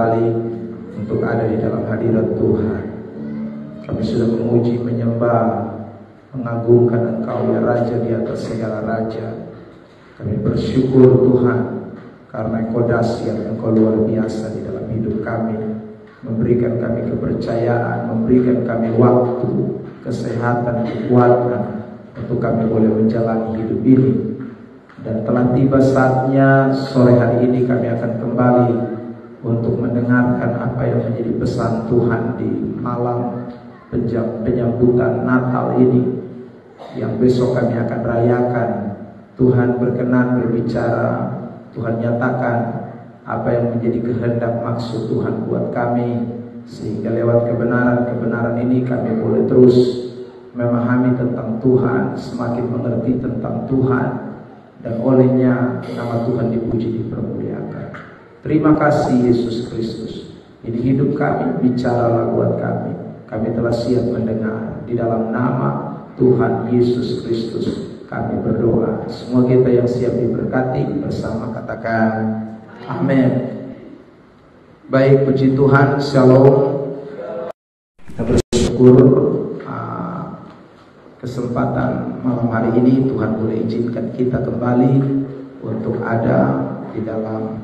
kembali untuk ada di dalam hadirat Tuhan. Kami sudah memuji, menyembah, mengagungkan Engkau ya Raja di atas segala raja. Kami bersyukur Tuhan karena Engkau dahsyat, Engkau luar biasa di dalam hidup kami, memberikan kami kepercayaan, memberikan kami waktu, kesehatan, kekuatan untuk kami boleh menjalani hidup ini. Dan telah tiba saatnya sore hari ini kami akan kembali untuk mendengarkan apa yang menjadi pesan Tuhan di malam penyambutan Natal ini, yang besok kami akan rayakan. Tuhan berkenan berbicara, Tuhan nyatakan apa yang menjadi kehendak maksud Tuhan buat kami, sehingga lewat kebenaran ini kami boleh terus memahami tentang Tuhan, semakin mengerti tentang Tuhan, dan olehnya nama Tuhan dipuji, dipermuliakan. Terima kasih Yesus Kristus. Ini hidup kami, bicaralah buat kami. Kami telah siap mendengar. Di dalam nama Tuhan Yesus Kristus kami berdoa. Semua kita yang siap diberkati bersama katakan amin. Baik, puji Tuhan, shalom. Kita bersyukur kesempatan malam hari ini Tuhan boleh izinkan kita kembali untuk ada di dalam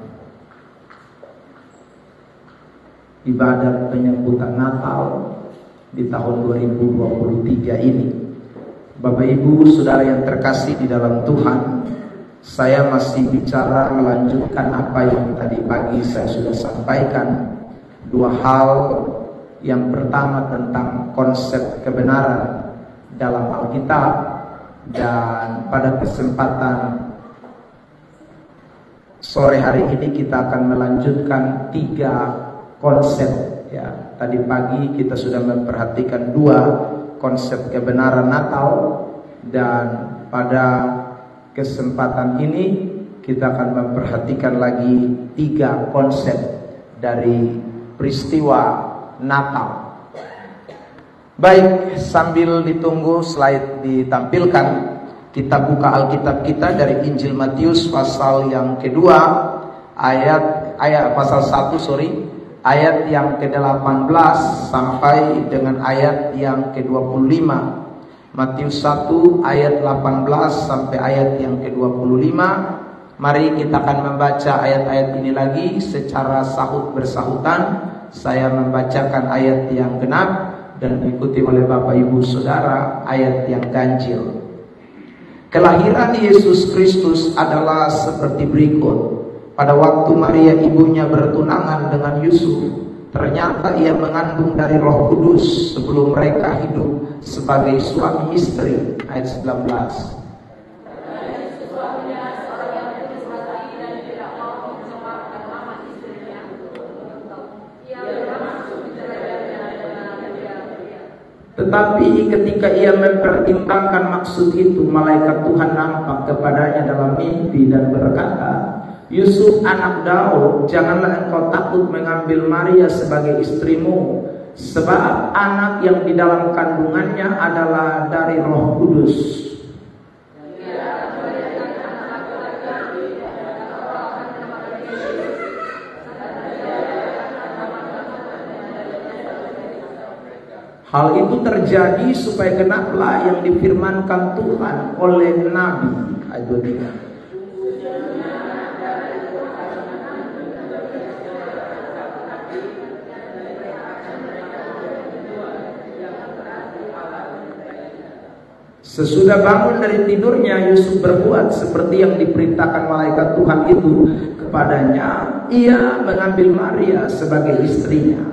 ibadat penyambutan Natal di tahun 2023 ini. Bapak Ibu Saudara yang terkasih di dalam Tuhan, saya masih bicara melanjutkan apa yang tadi pagi saya sudah sampaikan. Dua hal. Yang pertama tentang konsep kebenaran dalam Alkitab, dan pada kesempatan sore hari ini kita akan melanjutkan 3 konsep ya. Tadi pagi kita sudah memperhatikan 2 konsep kebenaran Natal, dan pada kesempatan ini kita akan memperhatikan lagi 3 konsep dari peristiwa Natal. Baik, sambil ditunggu slide ditampilkan, kita buka Alkitab kita dari Injil Matius pasal yang kedua, pasal 1 ayat yang ke-18 sampai dengan ayat yang ke-25. Matius 1 ayat 18 sampai ayat yang ke-25. Mari kita akan membaca ayat-ayat ini lagi secara sahut bersahutan. Saya membacakan ayat yang genap dan diikuti oleh Bapak Ibu Saudara ayat yang ganjil. Kelahiran Yesus Kristus adalah seperti berikut. Pada waktu Maria ibunya bertunangan dengan Yusuf, ternyata ia mengandung dari Roh Kudus sebelum mereka hidup sebagai suami istri. Ayat 19. Tetapi ketika ia mempertimbangkan maksud itu, malaikat Tuhan nampak kepadanya dalam mimpi dan berkata, Yusuf anak Daud, janganlah engkau takut mengambil Maria sebagai istrimu, sebab anak yang di dalam kandungannya adalah dari Roh Kudus. Hal itu terjadi supaya genaplah yang difirmankan Tuhan oleh Nabi. Ayat 23. Sesudah bangun dari tidurnya, Yusuf berbuat seperti yang diperintahkan malaikat Tuhan itu kepadanya. Ia mengambil Maria sebagai istrinya.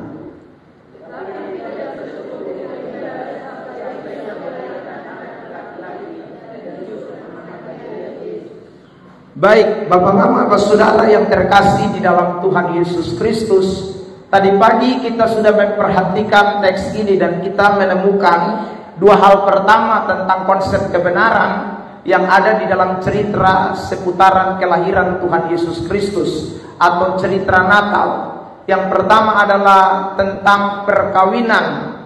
Baik, Bapak Mama, Bapak Saudara yang terkasih di dalam Tuhan Yesus Kristus, tadi pagi kita sudah memperhatikan teks ini dan kita menemukan 2 hal. Pertama tentang konsep kebenaran yang ada di dalam cerita seputaran kelahiran Tuhan Yesus Kristus atau cerita Natal. Yang pertama adalah tentang perkawinan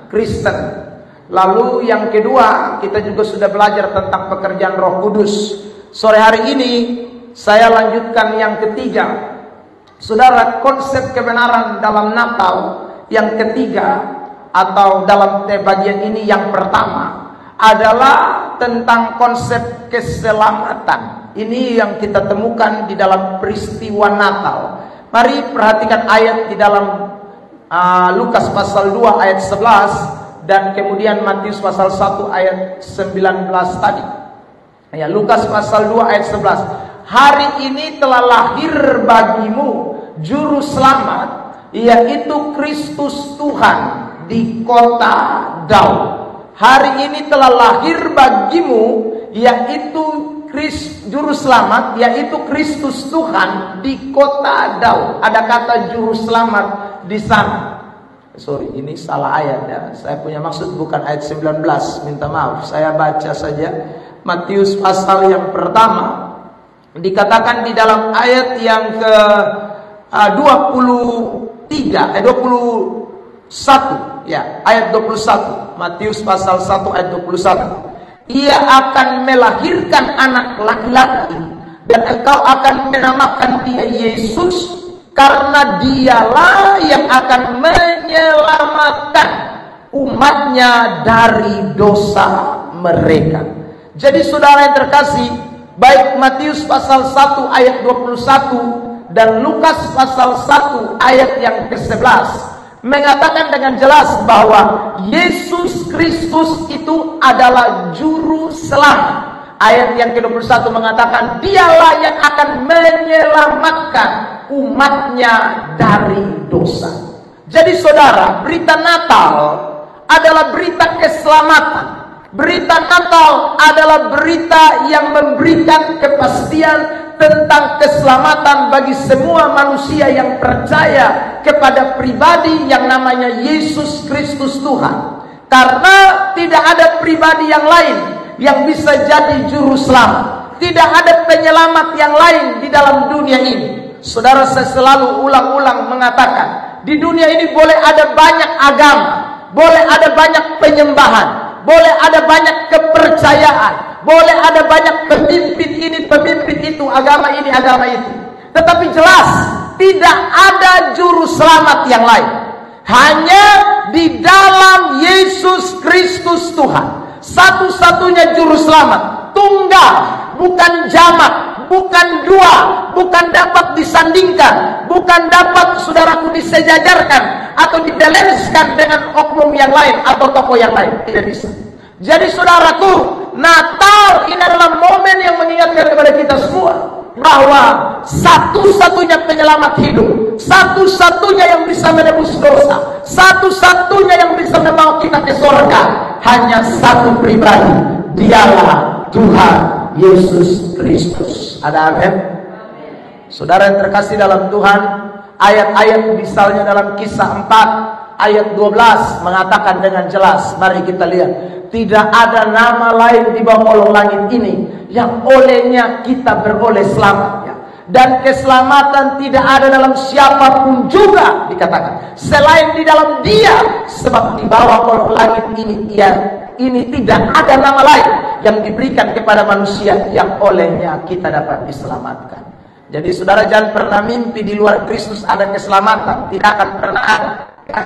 Kristen. Lalu yang kedua, kita juga sudah belajar tentang pekerjaan Roh Kudus. Sore hari ini saya lanjutkan yang ketiga, Saudara, konsep kebenaran dalam Natal yang ketiga atau dalam bagian ini yang pertama adalah tentang konsep keselamatan. Ini yang kita temukan di dalam peristiwa Natal. Mari perhatikan ayat di dalam Lukas pasal 2 ayat 11 dan kemudian Matius pasal 1 ayat 19 tadi. Ya, Lukas pasal 2 ayat 11. Hari ini telah lahir bagimu juru selamat, yaitu Kristus Tuhan di kota Daud. Hari ini telah lahir bagimu yaitu juru selamat, yaitu Kristus Tuhan di kota Daud. Ada kata juru selamat di sana. Sorry, ini salah ayat ya. Saya punya maksud bukan ayat 19. Minta maaf. Saya baca saja Matius pasal yang pertama. Dikatakan di dalam ayat yang ke 21 ya, ayat 21. Matius pasal 1 ayat 21. Ia akan melahirkan anak laki-laki dan engkau akan menamakan dia Yesus, karena dialah yang akan menyelamatkan umatnya dari dosa mereka. Jadi saudara yang terkasih, baik Matius pasal 1 ayat 21 dan Lukas pasal 1 ayat yang ke-11 mengatakan dengan jelas bahwa Yesus Kristus itu adalah juru selamat. Ayat yang ke-21 mengatakan dialah yang akan menyelamatkan umatnya dari dosa. Jadi saudara, berita Natal adalah berita keselamatan. Berita Natal adalah berita yang memberikan kepastian tentang keselamatan bagi semua manusia yang percaya kepada pribadi yang namanya Yesus Kristus Tuhan. Karena tidak ada pribadi yang lain yang bisa jadi juru selamat. Tidak ada penyelamat yang lain di dalam dunia ini. Saudara, saya selalu ulang-ulang mengatakan, di dunia ini boleh ada banyak agama, boleh ada banyak penyembahan, boleh ada banyak kepercayaan, boleh ada banyak pemimpin ini, pemimpin itu, agama ini, agama itu. Tetapi jelas tidak ada juru selamat yang lain. Hanya di dalam Yesus Kristus Tuhan. Satu-satunya juru selamat. Tunggal, bukan jamak, bukan dua, bukan dapat disandingkan, bukan dapat saudaraku disejajarkan atau dibalanskan dengan oknum yang lain atau tokoh yang lain. Tidak bisa. Jadi saudaraku, Natal ini adalah momen yang mengingatkan kepada kita semua bahwa satu-satunya penyelamat hidup, satu-satunya yang bisa menebus dosa, satu-satunya yang bisa membawa kita ke surga, hanya satu pribadi, dialah Tuhan Yesus Kristus. Ada amin? Saudara yang terkasih dalam Tuhan, ayat-ayat misalnya dalam Kisah 4 ayat 12 mengatakan dengan jelas, mari kita lihat, tidak ada nama lain di bawah kolong langit ini yang olehnya kita beroleh selamat, ya. Dan keselamatan tidak ada dalam siapapun juga, dikatakan, selain di dalam Dia, sebab di bawah kolong langit ini tidak ada nama lain yang diberikan kepada manusia yang olehnya kita dapat diselamatkan. Jadi saudara, jangan pernah mimpi di luar Kristus ada keselamatan. Tidak akan pernah ada, ya.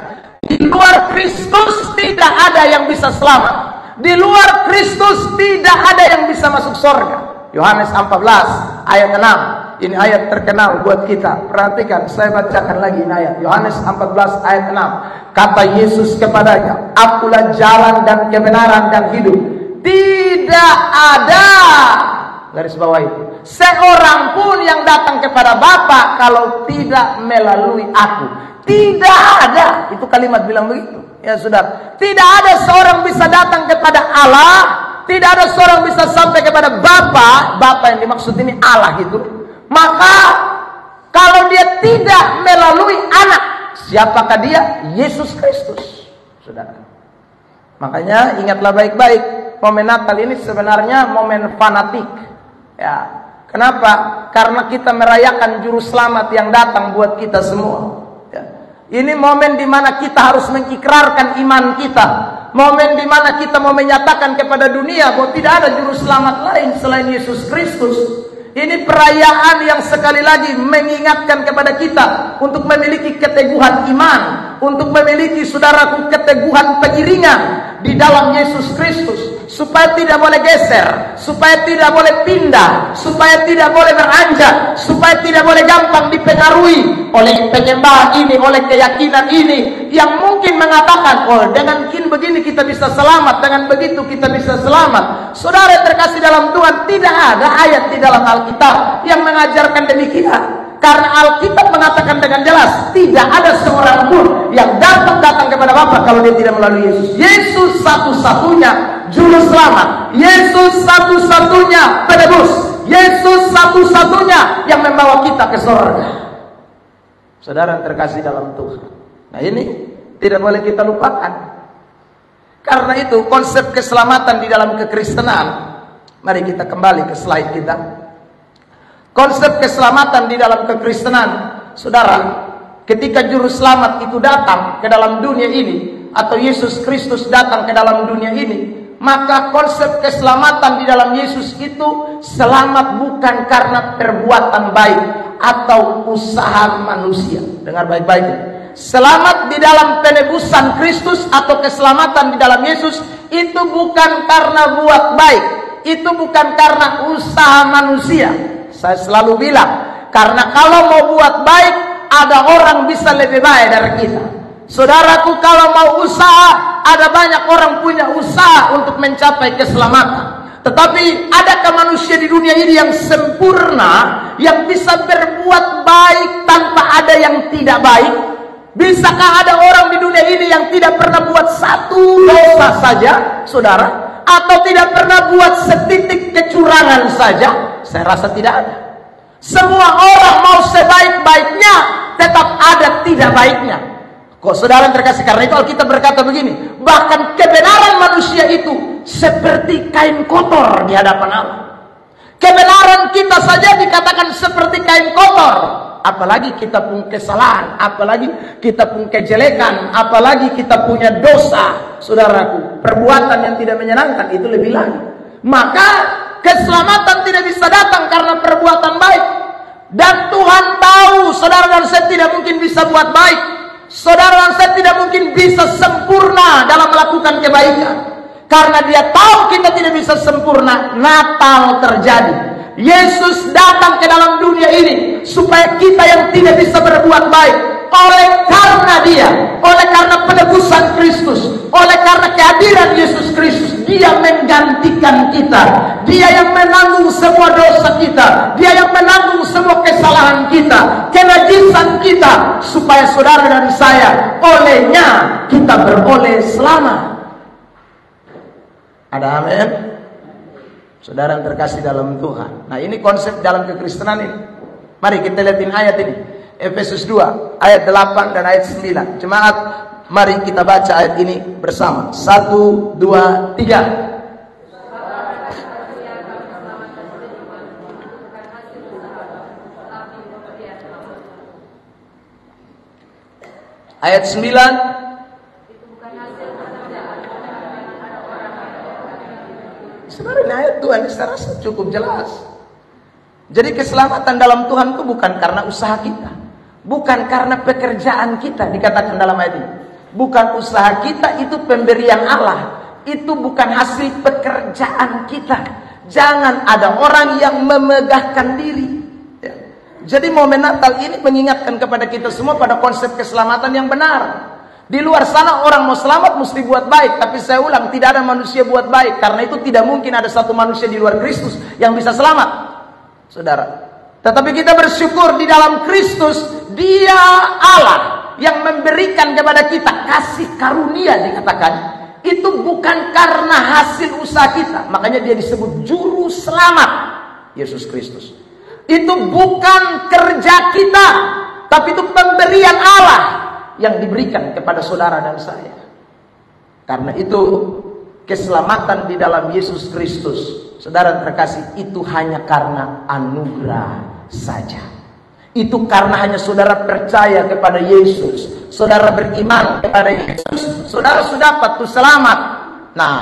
Di luar Kristus tidak ada yang bisa selamat. Di luar Kristus tidak ada yang bisa masuk surga. Yohanes 14 ayat 6. Ini ayat terkenal buat kita. Perhatikan, saya bacakan lagi ini ayat. Yohanes 14 ayat 6. Kata Yesus kepadanya, akulah jalan dan kebenaran dan hidup. Tidak ada, garis bawah itu, seorang pun yang datang kepada Bapa kalau tidak melalui aku. Tidak ada. Itu kalimat bilang begitu. Ya saudara, tidak ada seorang bisa datang kepada Allah, tidak ada seorang bisa sampai kepada Bapa. Bapa yang dimaksud ini Allah itu. Maka kalau dia tidak melalui anak, siapakah dia? Yesus Kristus, saudara. Makanya ingatlah baik-baik, momen Natal ini sebenarnya momen fanatik, ya. Kenapa? Karena kita merayakan juru selamat yang datang buat kita semua. Ini momen di mana kita harus mengikrarkan iman kita. Momen di mana kita mau menyatakan kepada dunia bahwa tidak ada juru selamat lain selain Yesus Kristus. Ini perayaan yang sekali lagi mengingatkan kepada kita untuk memiliki keteguhan iman, untuk memiliki saudaraku keteguhan pengiringan di dalam Yesus Kristus, supaya tidak boleh geser, supaya tidak boleh pindah, supaya tidak boleh beranjak, supaya tidak boleh gampang dipengaruhi oleh penyembahan ini, oleh keyakinan ini yang mungkin mengatakan, oh dengan begini kita bisa selamat, dengan begitu kita bisa selamat. Saudara yang terkasih dalam Tuhan, tidak ada ayat di dalam Alkitab yang mengajarkan demikian. Karena Alkitab mengatakan dengan jelas, tidak ada seorang pun yang datang kepada Bapa kalau dia tidak melalui Yesus. Yesus satu-satunya juru selamat, Yesus satu-satunya penebus, Yesus satu-satunya yang membawa kita ke surga. Saudara yang terkasih dalam Tuhan, nah ini tidak boleh kita lupakan. Karena itu konsep keselamatan di dalam kekristenan, mari kita kembali ke slide kita. Konsep keselamatan di dalam kekristenan, saudara, ketika juru selamat itu datang ke dalam dunia ini, atau Yesus Kristus datang ke dalam dunia ini, maka konsep keselamatan di dalam Yesus itu selamat bukan karena perbuatan baik atau usaha manusia. Dengar baik-baik. Selamat di dalam penebusan Kristus atau keselamatan di dalam Yesus itu bukan karena buat baik, itu bukan karena usaha manusia. Saya selalu bilang, karena kalau mau buat baik, ada orang bisa lebih baik dari kita. Saudaraku, kalau mau usaha, ada banyak orang punya usaha untuk mencapai keselamatan. Tetapi adakah manusia di dunia ini yang sempurna, yang bisa berbuat baik tanpa ada yang tidak baik? Bisakah ada orang di dunia ini yang tidak pernah buat satu dosa saja, saudara? Atau tidak pernah buat setitik kecurangan saja? Saya rasa tidak ada. Semua orang mau sebaik-baiknya, tetap ada tidak baiknya. Kok saudara yang terkasih, karena itu Alkitab berkata begini, bahkan kebenaran manusia itu seperti kain kotor di hadapan Allah. Kebenaran kita saja dikatakan seperti kain kotor. Apalagi kita punya kesalahan, apalagi kita punya kejelekan, apalagi kita punya dosa, saudaraku, perbuatan yang tidak menyenangkan, itu lebih lagi. Maka keselamatan tidak bisa datang karena perbuatan baik. Dan Tuhan tahu saudara dan saya tidak mungkin bisa buat baik. Saudara dan saya tidak mungkin bisa sempurna dalam melakukan kebaikan. Karena dia tahu kita tidak bisa sempurna, Natal terjadi. Yesus datang ke dalam dunia ini supaya kita yang tidak bisa berbuat baik, oleh karena dia, oleh karena penebusan Kristus, oleh karena kehadiran Yesus Kristus, dia menggantikan kita. Dia yang menanggung semua dosa kita, dia yang menanggung semua kesalahan kita, kenajisan kita, supaya saudara dan saya, olehnya kita beroleh selamat. Ada amin? Saudara yang terkasih dalam Tuhan. Nah, ini konsep dalam kekristenan ini. Mari kita lihatin ayat ini. Efesus 2 ayat 8 dan ayat 9. Jemaat, mari kita baca ayat ini bersama. 1, 2, 3. Ayat 9. Sebenarnya ayat Tuhan saya rasa cukup jelas. Jadi keselamatan dalam Tuhan itu bukan karena usaha kita, bukan karena pekerjaan kita, dikatakan dalam ayat ini. Bukan usaha kita, itu pemberian Allah. Itu bukan hasil pekerjaan kita. Jangan ada orang yang memegahkan diri. Ya. Jadi momen Natal ini mengingatkan kepada kita semua pada konsep keselamatan yang benar. Di luar sana orang mau selamat mesti buat baik. Tapi saya ulang, tidak ada manusia buat baik. Karena itu tidak mungkin ada satu manusia di luar Kristus yang bisa selamat, saudara. Tetapi kita bersyukur di dalam Kristus, dia Allah yang memberikan kepada kita kasih karunia, dikatakan. Itu bukan karena hasil usaha kita. Makanya dia disebut juru selamat, Yesus Kristus. Itu bukan kerja kita, tapi itu pemberian Allah yang diberikan kepada saudara dan saya. Karena itu keselamatan di dalam Yesus Kristus, saudara terkasih, itu hanya karena anugerah saja. Itu karena hanya saudara percaya kepada Yesus, saudara beriman kepada Yesus, saudara sudah dapat selamat. Nah,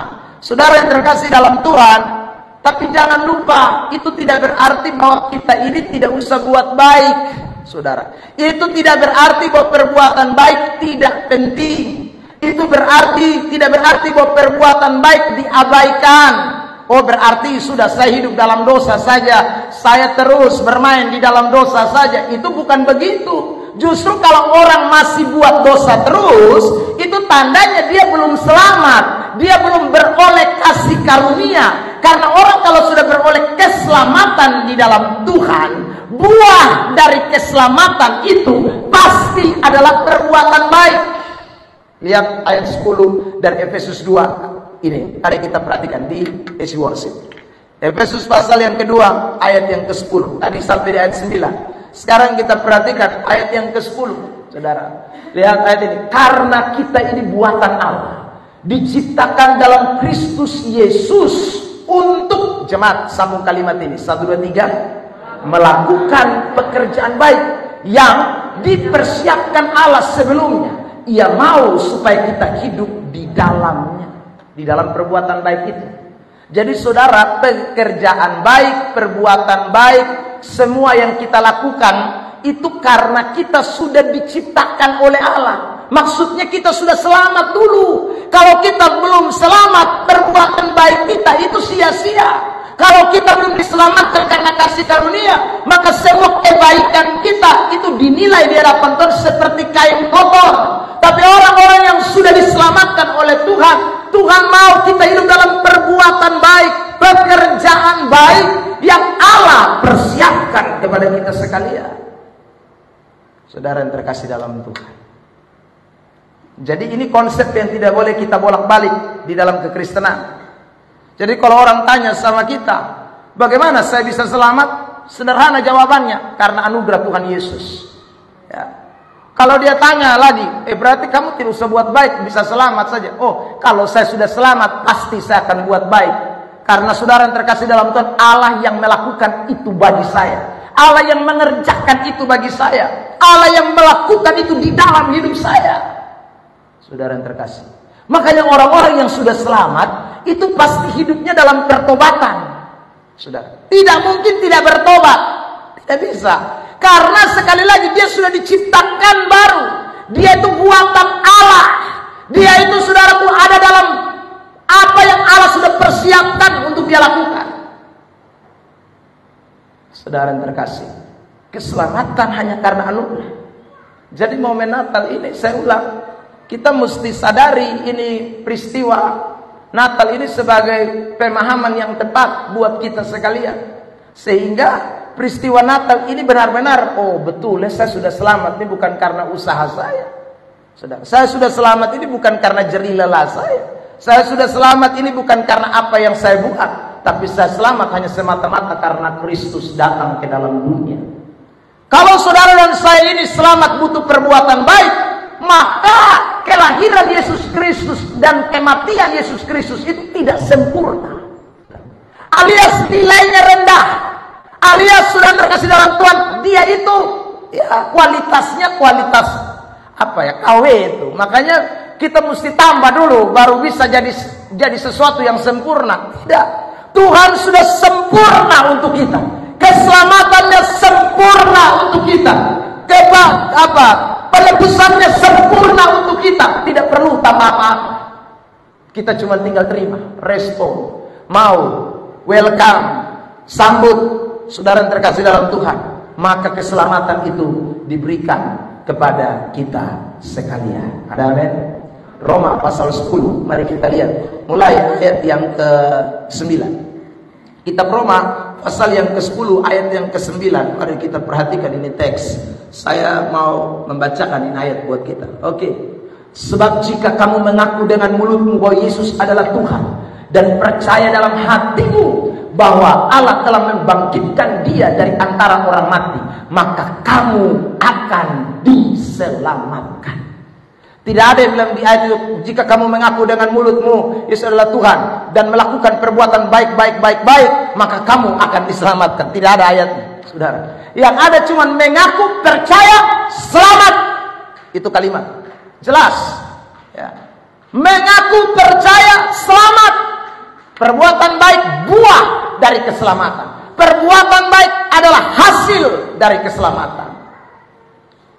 saudara yang terkasih dalam Tuhan, Tapi jangan lupa, itu tidak berarti bahwa kita ini tidak usah buat baik, saudara. Itu tidak berarti bahwa perbuatan baik tidak penting. Itu tidak berarti bahwa perbuatan baik diabaikan. Oh, berarti sudah saya hidup dalam dosa saja, saya terus bermain di dalam dosa saja. Itu bukan begitu. Justru kalau orang masih buat dosa terus, itu tandanya dia belum selamat. Dia belum beroleh kasih karunia. Karena orang kalau sudah beroleh keselamatan di dalam Tuhan, buah dari keselamatan itu pasti adalah perbuatan baik. Lihat ayat 10 dari Efesus 2. Ini, mari kita perhatikan di isi worship. Efesus pasal yang kedua, ayat yang ke-10. Tadi sampai di ayat 9. Sekarang kita perhatikan ayat yang ke-10. Saudara, lihat ayat ini. Karena kita ini buatan Allah, diciptakan dalam Kristus Yesus untuk, jemaat sambung kalimat ini, 1, 2, 3, melakukan pekerjaan baik yang dipersiapkan Allah sebelumnya. Ia mau supaya kita hidup di dalamnya, di dalam perbuatan baik itu. Jadi saudara, pekerjaan baik, perbuatan baik, semua yang kita lakukan itu karena kita sudah diciptakan oleh Allah. Maksudnya kita sudah selamat dulu. Kalau kita belum selamat, perbuatan baik kita itu sia-sia. Kalau kita belum diselamatkan karena kasih karunia, maka semua kebaikan kita itu dinilai di hadapan Tuhan seperti kain kotor. Tapi orang-orang yang sudah diselamatkan oleh Tuhan, Tuhan mau kita hidup dalam perbuatan baik, pekerjaan baik yang Allah persiapkan kepada kita sekalian. Saudara yang terkasih dalam Tuhan. Jadi ini konsep yang tidak boleh kita bolak-balik di dalam kekristenan. Jadi kalau orang tanya sama kita, bagaimana saya bisa selamat? Sederhana jawabannya, karena anugerah Tuhan Yesus. Ya. Kalau dia tanya lagi, berarti kamu tidak usah buat baik, bisa selamat saja. Oh, kalau saya sudah selamat, pasti saya akan buat baik. Karena saudara yang terkasih dalam Tuhan, Allah yang melakukan itu bagi saya. Allah yang mengerjakan itu bagi saya. Allah yang melakukan itu di dalam hidup saya. Saudara yang terkasih. Makanya orang-orang yang sudah selamat, itu pasti hidupnya dalam pertobatan. Saudara, tidak mungkin tidak bertobat. Tidak bisa. Karena sekali lagi dia sudah diciptakan baru. Dia itu buatan Allah. Dia itu, saudaraku, ada dalam apa yang Allah sudah persiapkan untuk dia lakukan. Saudara yang terkasih, keselamatan hanya karena anugerah. Jadi momen Natal ini, saya ulang, kita mesti sadari ini peristiwa Natal ini sebagai pemahaman yang tepat buat kita sekalian. Sehingga peristiwa Natal ini benar-benar, oh betul, saya sudah selamat ini bukan karena usaha saya. Saudara, saya sudah selamat ini bukan karena jerih lelah saya. Saya sudah selamat ini bukan karena apa yang saya buat, tapi saya selamat hanya semata-mata karena Kristus datang ke dalam dunia. Kalau saudara dan saya ini selamat butuh perbuatan baik, maka kelahiran Yesus Kristus dan kematian Yesus Kristus itu tidak sempurna. Alias nilainya rendah. Alias sudah terkasih dalam Tuhan, dia itu ya kualitasnya kualitas apa ya, KW itu. Makanya kita mesti tambah dulu baru bisa jadi sesuatu yang sempurna. Tidak. Tuhan sudah sempurna untuk kita. Keselamatannya sempurna untuk kita. Penebusannya sempurna untuk kita. Tidak perlu tambah apa-apa. Kita cuma tinggal terima, respon, mau, welcome, sambut. Saudara yang terkasih dalam Tuhan, maka keselamatan itu diberikan kepada kita sekalian. Ada amin? Roma pasal 10. Mari kita lihat mulai ayat yang ke-9. Kitab Roma pasal yang ke-10 ayat yang ke-9. Mari kita perhatikan ini teks. Saya mau membacakan ini ayat buat kita. Oke. Sebab jika kamu mengaku dengan mulutmu bahwa Yesus adalah Tuhan dan percaya dalam hatimu bahwa Allah telah membangkitkan dia dari antara orang mati, maka kamu akan diselamatkan. Tidak ada yang bilang di ayat itu, jika kamu mengaku dengan mulutmu Yesus adalah Tuhan dan melakukan perbuatan baik, maka kamu akan diselamatkan. Tidak ada ayatnya, saudara. Yang ada cuma mengaku, percaya, selamat. Itu kalimat jelas ya. Mengaku, percaya, selamat. Perbuatan baik buah dari keselamatan. Perbuatan baik adalah hasil dari keselamatan.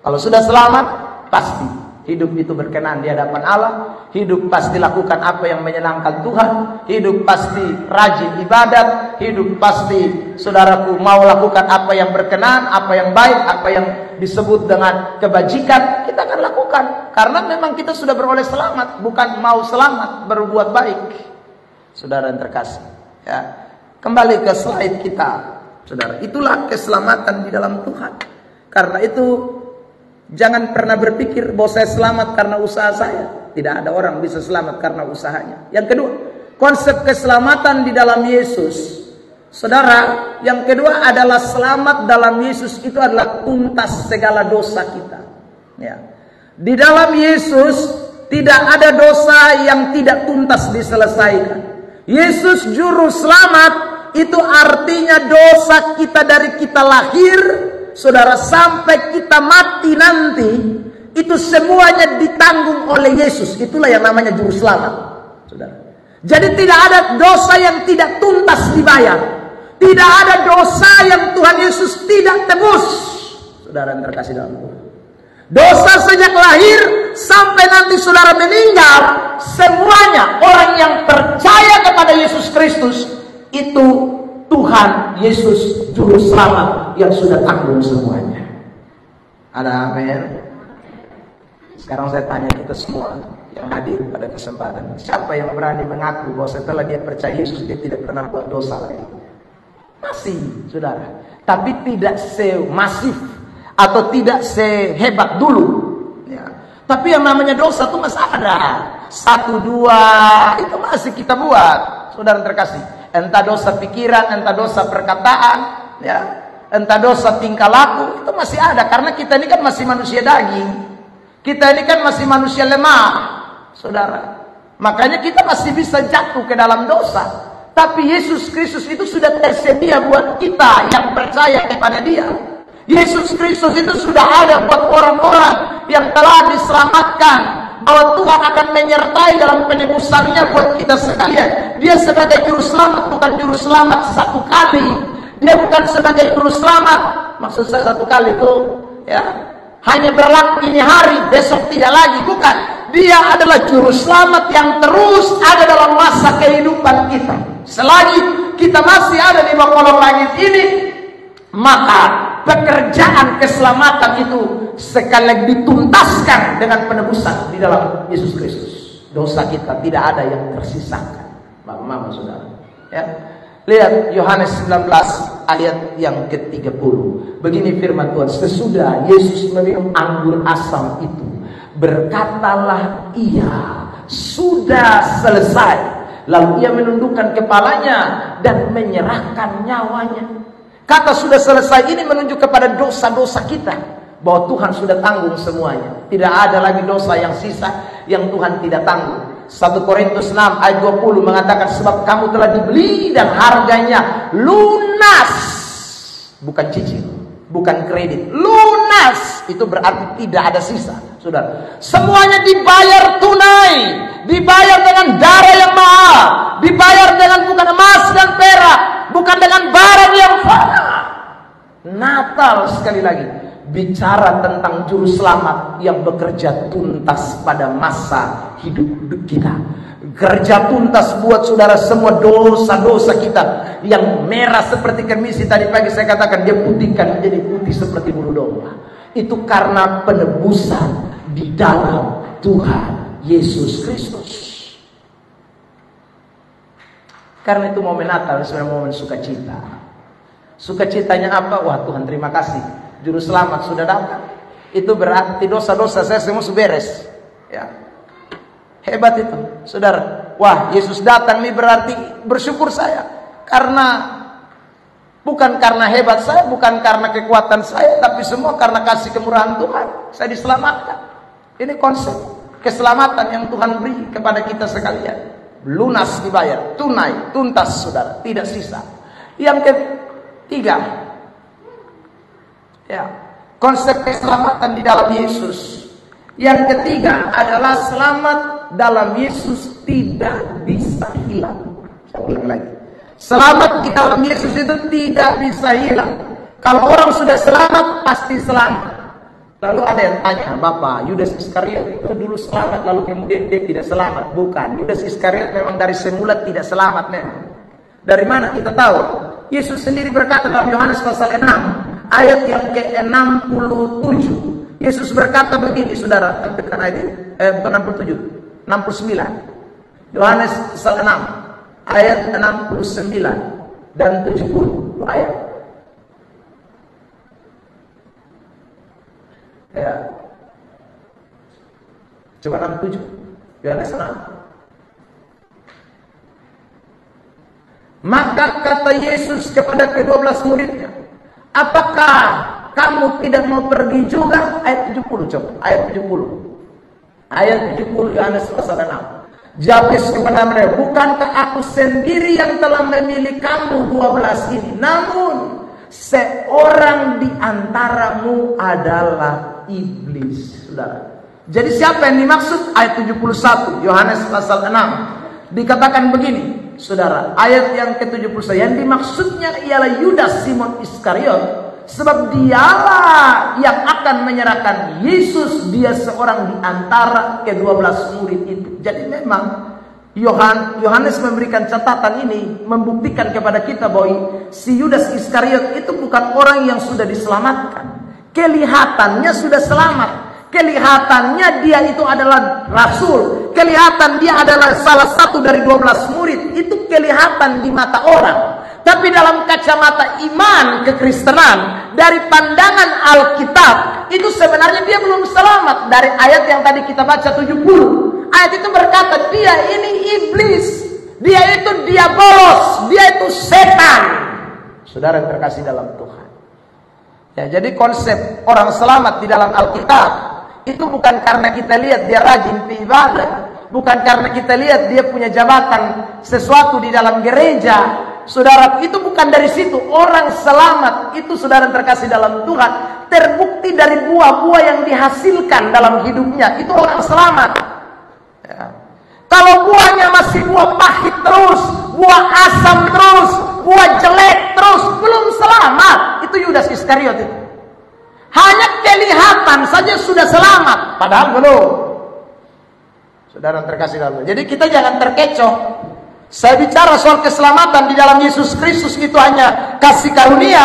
Kalau sudah selamat, pasti hidup itu berkenan di hadapan Allah. Hidup pasti lakukan apa yang menyenangkan Tuhan. Hidup pasti rajin ibadat. Hidup pasti, saudaraku, mau lakukan apa yang berkenan, apa yang baik, apa yang disebut dengan kebajikan, kita akan lakukan. Karena memang kita sudah beroleh selamat, bukan mau selamat berbuat baik. Saudara yang terkasih, ya. Kembali ke slide kita, saudara. Itulah keselamatan di dalam Tuhan. Karena itu, jangan pernah berpikir bahwa saya selamat karena usaha saya. Tidak ada orang bisa selamat karena usahanya. Yang kedua, konsep keselamatan di dalam Yesus. Saudara, yang kedua adalah selamat dalam Yesus itu adalah tuntas segala dosa kita. Ya. Di dalam Yesus tidak ada dosa yang tidak tuntas diselesaikan. Yesus juru selamat, itu artinya dosa kita dari kita lahir, saudara, sampai kita mati nanti, itu semuanya ditanggung oleh Yesus. Itulah yang namanya juru selamat, saudara. Jadi tidak ada dosa yang tidak tuntas dibayar. Tidak ada dosa yang Tuhan Yesus tidak tebus, saudara yang terkasih dalam Tuhan. Dosa sejak lahir sampai nanti saudara meninggal, semuanya orang yang percaya kepada Yesus Kristus, itu Tuhan Yesus juru selamat yang sudah tanggung semuanya. Ada amin? Sekarang saya tanya kita semua yang hadir pada kesempatan, siapa yang berani mengaku bahwa setelah dia percaya Yesus dia tidak pernah buat dosa lagi? Masih, saudara, tapi tidak semasif atau tidak sehebat dulu, ya. Tapi yang namanya dosa itu masih ada. 1, 2 itu masih kita buat, saudara terkasih. Entah dosa pikiran, entah dosa perkataan, ya, entah dosa tingkah laku, itu masih ada. Karena kita ini kan masih manusia daging. Kita ini kan masih manusia lemah, saudara. Makanya kita masih bisa jatuh ke dalam dosa. Tapi Yesus Kristus itu sudah tersedia buat kita yang percaya kepada Dia. Yesus Kristus itu sudah ada buat orang-orang yang telah diselamatkan, bahwa Tuhan akan menyertai dalam penebusannya buat kita sekalian. Dia sebagai juru selamat, bukan juru selamat satu kali. Dia bukan sebagai juru selamat, maksud saya satu kali itu, ya, hanya berlaku ini hari, besok tidak lagi. Bukan. Dia adalah juru selamat yang terus ada dalam masa kehidupan kita. Selagi kita masih ada di bawah kolong langit ini, maka pekerjaan keselamatan itu sekali lagi dituntaskan dengan penebusan di dalam Yesus Kristus. Dosa kita tidak ada yang tersisakan, Bapak-Bapak, saudara. Ya. Lihat Yohanes 19 ayat yang ke-30. Begini firman Tuhan, sesudah Yesus meminum anggur asam itu, berkatalah ia, sudah selesai. Lalu ia menundukkan kepalanya dan menyerahkan nyawanya. Kata sudah selesai ini menunjuk kepada dosa-dosa kita, bahwa Tuhan sudah tanggung semuanya. Tidak ada lagi dosa yang sisa yang Tuhan tidak tanggung. 1 Korintus 6 ayat 20 mengatakan, sebab kamu telah dibeli dan harganya lunas. Bukan cicil, bukan kredit, lunas. Itu berarti tidak ada sisa, saudara. Semuanya dibayar tunai, dibayar dengan darah yang mahal, dibayar dengan bukan emas dan perak, bukan dengan barang yang fana. Natal sekali lagi bicara tentang juru selamat yang bekerja tuntas pada masa hidup kita. Kerja tuntas buat saudara semua dosa-dosa kita yang merah seperti kemisi. Tadi pagi saya katakan dia putihkan menjadi putih seperti bulu domba. Itu karena penebusan di dalam Tuhan Yesus Kristus. Karena itu momen Natal sebenarnya momen sukacita. Sukacitanya apa? Wah, Tuhan terima kasih, juru selamat sudah datang. Itu berarti dosa-dosa saya semua sudah beres. Ya. Hebat itu, saudara. Wah, Yesus datang nih berarti bersyukur saya. Karena bukan karena hebat saya, bukan karena kekuatan saya, tapi semua karena kasih kemurahan Tuhan. Saya diselamatkan. Ini konsep keselamatan yang Tuhan beri kepada kita sekalian. Lunas dibayar, tunai, tuntas, saudara, tidak sisa. Yang ketiga, ya, konsep keselamatan di dalam Yesus. Yang ketiga adalah selamat dalam Yesus tidak bisa hilang. ulang lagi. Selamat di dalam Yesus itu tidak bisa hilang. Kalau orang sudah selamat, pasti selamat. Lalu ada yang tanya, Bapak, Yudas Iskariot itu dulu selamat, lalu kemudian dia tidak selamat. Bukan, Yudas Iskariot memang dari semula tidak selamat memang. Dari mana kita tahu? Yesus sendiri berkata dalam Yohanes pasal 6, ayat yang ke-67. Yesus berkata begini, saudara, tekan ayat ini, bukan 67, 69. Yohanes pasal 6, ayat 69 dan 70. Ayat. Ya. Coba 67. Yohanes 6. Maka kata Yesus kepada ke-12 muridnya, apakah kamu tidak mau pergi juga? Ayat 70 coba. Ayat 70. Ayat 70 Yohanes pasal 6. Jawab Yesus kepada mereka, bukankah aku sendiri yang telah memilih kamu 12 ini? Namun seorang di antaramu adalah iblis. Saudara. Jadi siapa yang dimaksud? Ayat 71 Yohanes pasal 6. Dikatakan begini, saudara, ayat yang ke-71, yang dimaksudnya ialah Yudas Simon Iskariot, sebab dialah yang akan menyerahkan Yesus. Dia seorang di antara ke-12 murid itu. Jadi memang Yohanes memberikan catatan ini, membuktikan kepada kita bahwa si Yudas Iskariot itu bukan orang yang sudah diselamatkan. Kelihatannya sudah selamat, kelihatannya dia itu adalah rasul, kelihatan dia adalah salah satu dari 12 murid. Itu kelihatan di mata orang. Tapi dalam kacamata iman kekristenan, dari pandangan Alkitab, itu sebenarnya dia belum selamat. Dari ayat yang tadi kita baca 70, ayat itu berkata dia ini iblis, dia itu diabolos, dia itu setan. Saudara yang terkasih dalam Tuhan. Ya, jadi konsep orang selamat di dalam Alkitab itu bukan karena kita lihat dia rajin beribadah, bukan karena kita lihat dia punya jabatan sesuatu di dalam gereja. Saudara, itu bukan dari situ. Orang selamat itu, saudara terkasih dalam Tuhan, terbukti dari buah-buah yang dihasilkan dalam hidupnya. Itu orang selamat. Ya. Kalau buahnya masih buah pahit terus, buah asam terus, buah jelek terus, belum selamat. Itu Yudas Iskariot itu. Hanya kelihatan saja sudah selamat, padahal belum. Saudara terkasih dalam Tuhan. Jadi kita jangan terkecoh. Saya bicara soal keselamatan di dalam Yesus Kristus itu hanya kasih karunia.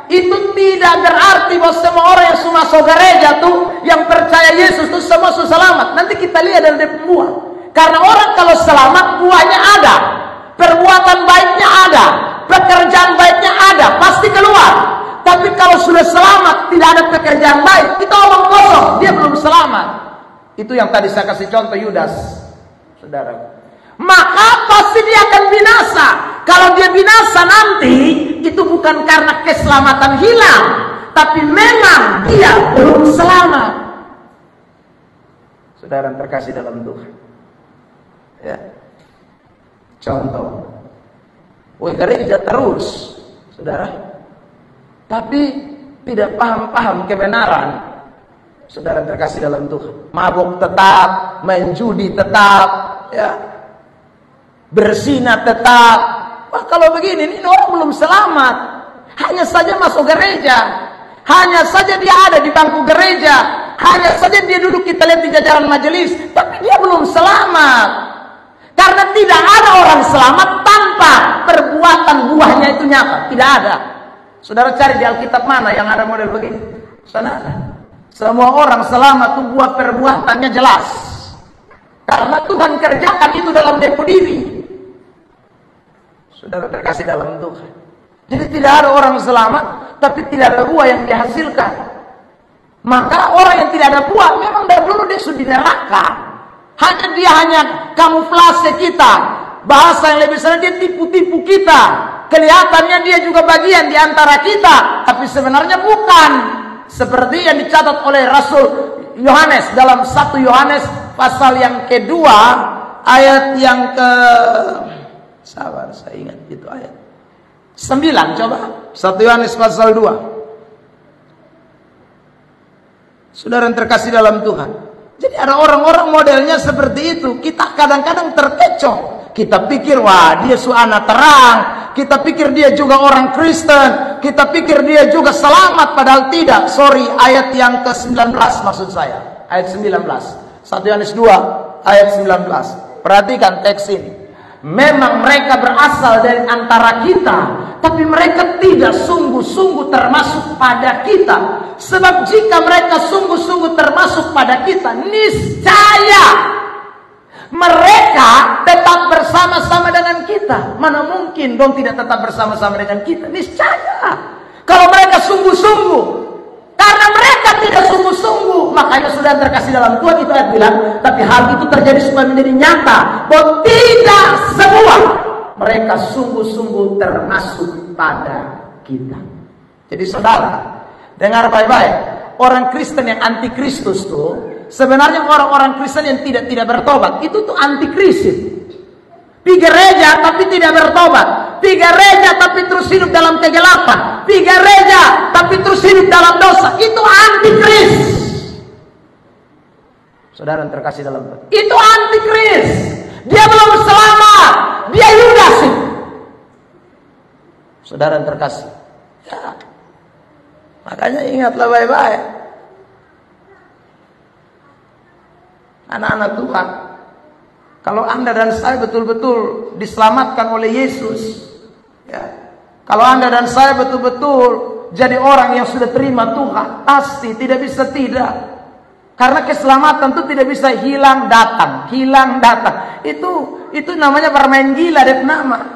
Itu tidak berarti bahwa semua orang yang masuk gereja tuh, yang percaya Yesus tuh semua selamat. Nanti kita lihat dari buah. Karena orang kalau selamat buahnya ada, perbuatan baiknya ada, pekerjaan baiknya ada, pasti keluar. Tapi kalau sudah selamat tidak ada pekerjaan baik, itu omong kosong, dia belum selamat. Itu yang tadi saya kasih contoh Yudas, saudara. Maka pasti dia akan binasa. Kalau dia binasa nanti, itu bukan karena keselamatan hilang, tapi memang dia belum selamat. Saudara terkasih dalam Tuhan. Ya. Contoh, gereja terus, saudara, tapi tidak paham kebenaran. Saudara terkasih dalam Tuhan. Mabuk tetap, main judi tetap, ya. Berzina tetap. Wah, kalau begini ini orang belum selamat. Hanya saja masuk gereja, hanya saja dia ada di bangku gereja, hanya saja dia duduk kita lihat di jajaran majelis, tapi dia belum selamat. Karena tidak ada orang selamat tanpa perbuatan buahnya itu nyata. Tidak ada. Saudara cari di Alkitab mana yang ada model begini? Sana ada. Semua orang selamat itu buah perbuatannya jelas. Karena Tuhan kerjakan itu dalam depo diri. Saudara terkasih dalam Tuhan. Jadi tidak ada orang selamat, tapi tidak ada buah yang dihasilkan. Maka orang yang tidak ada buah, memang dari dulu dia sudah di neraka. Hanya kamuflase kita. Bahasa yang lebih sering, dia tipu-tipu kita. Kelihatannya dia juga bagian di antara kita, tapi sebenarnya bukan. Seperti yang dicatat oleh Rasul Yohanes dalam 1 Yohanes pasal yang kedua, ayat yang ke... Sabar, saya ingat itu ayat 9, coba 1 Yohanes pasal 2. Saudara yang terkasih dalam Tuhan. Jadi ada orang-orang modelnya seperti itu. Kita kadang-kadang terkecoh. Kita pikir, wah dia anak terang. Kita pikir dia juga orang Kristen. Kita pikir dia juga selamat, padahal tidak. Sorry, ayat yang ke-19 maksud saya. Ayat 19. 1 Yohanes 2 ayat 19. Perhatikan teks ini. Memang mereka berasal dari antara kita, tapi mereka tidak sungguh-sungguh termasuk pada kita. Sebab jika mereka sungguh-sungguh termasuk pada kita, niscaya mereka tetap bersama-sama dengan kita. Mana mungkin dong tidak tetap bersama-sama dengan kita? Niscaya. Kalau mereka sungguh-sungguh. Karena mereka tidak sungguh-sungguh. Makanya sudah terkasih dalam Tuhan itu ayat bilang. Tapi hal itu terjadi supaya menjadi nyata. Bahwa tidak semua mereka sungguh-sungguh termasuk pada kita. Jadi saudara, dengar baik-baik. Orang Kristen yang anti Kristus tuh, sebenarnya orang-orang Kristen yang tidak bertobat, itu tuh anti Kristus. Pi gereja tapi tidak bertobat. Pi gereja tapi terus hidup dalam kegelapan. Pi gereja tapi terus hidup dalam dosa. Itu anti Kristus. Saudara yang terkasih dalam Tuhan, itu anti Kristus. Dia belum selamat. Dia Yudas. Saudara yang terkasih, ya. Makanya ingatlah baik-baik. Anak-anak Tuhan, kalau Anda dan saya betul-betul diselamatkan oleh Yesus, ya. Kalau Anda dan saya betul-betul jadi orang yang sudah terima Tuhan, pasti tidak bisa tidak. Karena keselamatan itu tidak bisa hilang datang. Itu namanya bermain gila deh nama.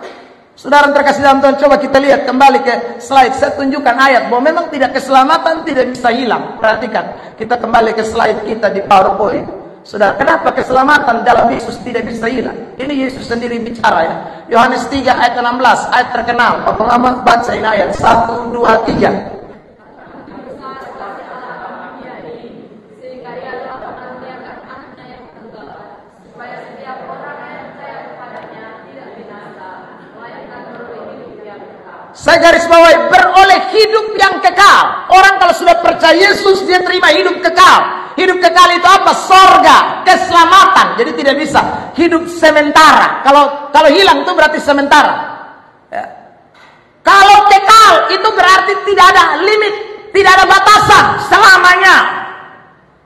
Saudara terkasih dalam Tuhan, coba kita lihat kembali ke slide. Saya tunjukkan ayat bahwa memang tidak keselamatan tidak bisa hilang. Perhatikan, kita kembali ke slide kita di PowerPoint. Saudara, kenapa keselamatan dalam Yesus tidak bisa hilang? Ini Yesus sendiri bicara ya. Yohanes 3 ayat 16, ayat terkenal. Bapak lama bacain ayat 1, 2, 3. Saya garis bawahi, beroleh hidup yang kekal. Orang kalau sudah percaya Yesus, dia terima hidup kekal. Hidup kekal itu apa? Sorga, keselamatan. Jadi tidak bisa hidup sementara. Kalau hilang itu berarti sementara. Ya. Kalau kekal itu berarti tidak ada limit, tidak ada batasan, selamanya.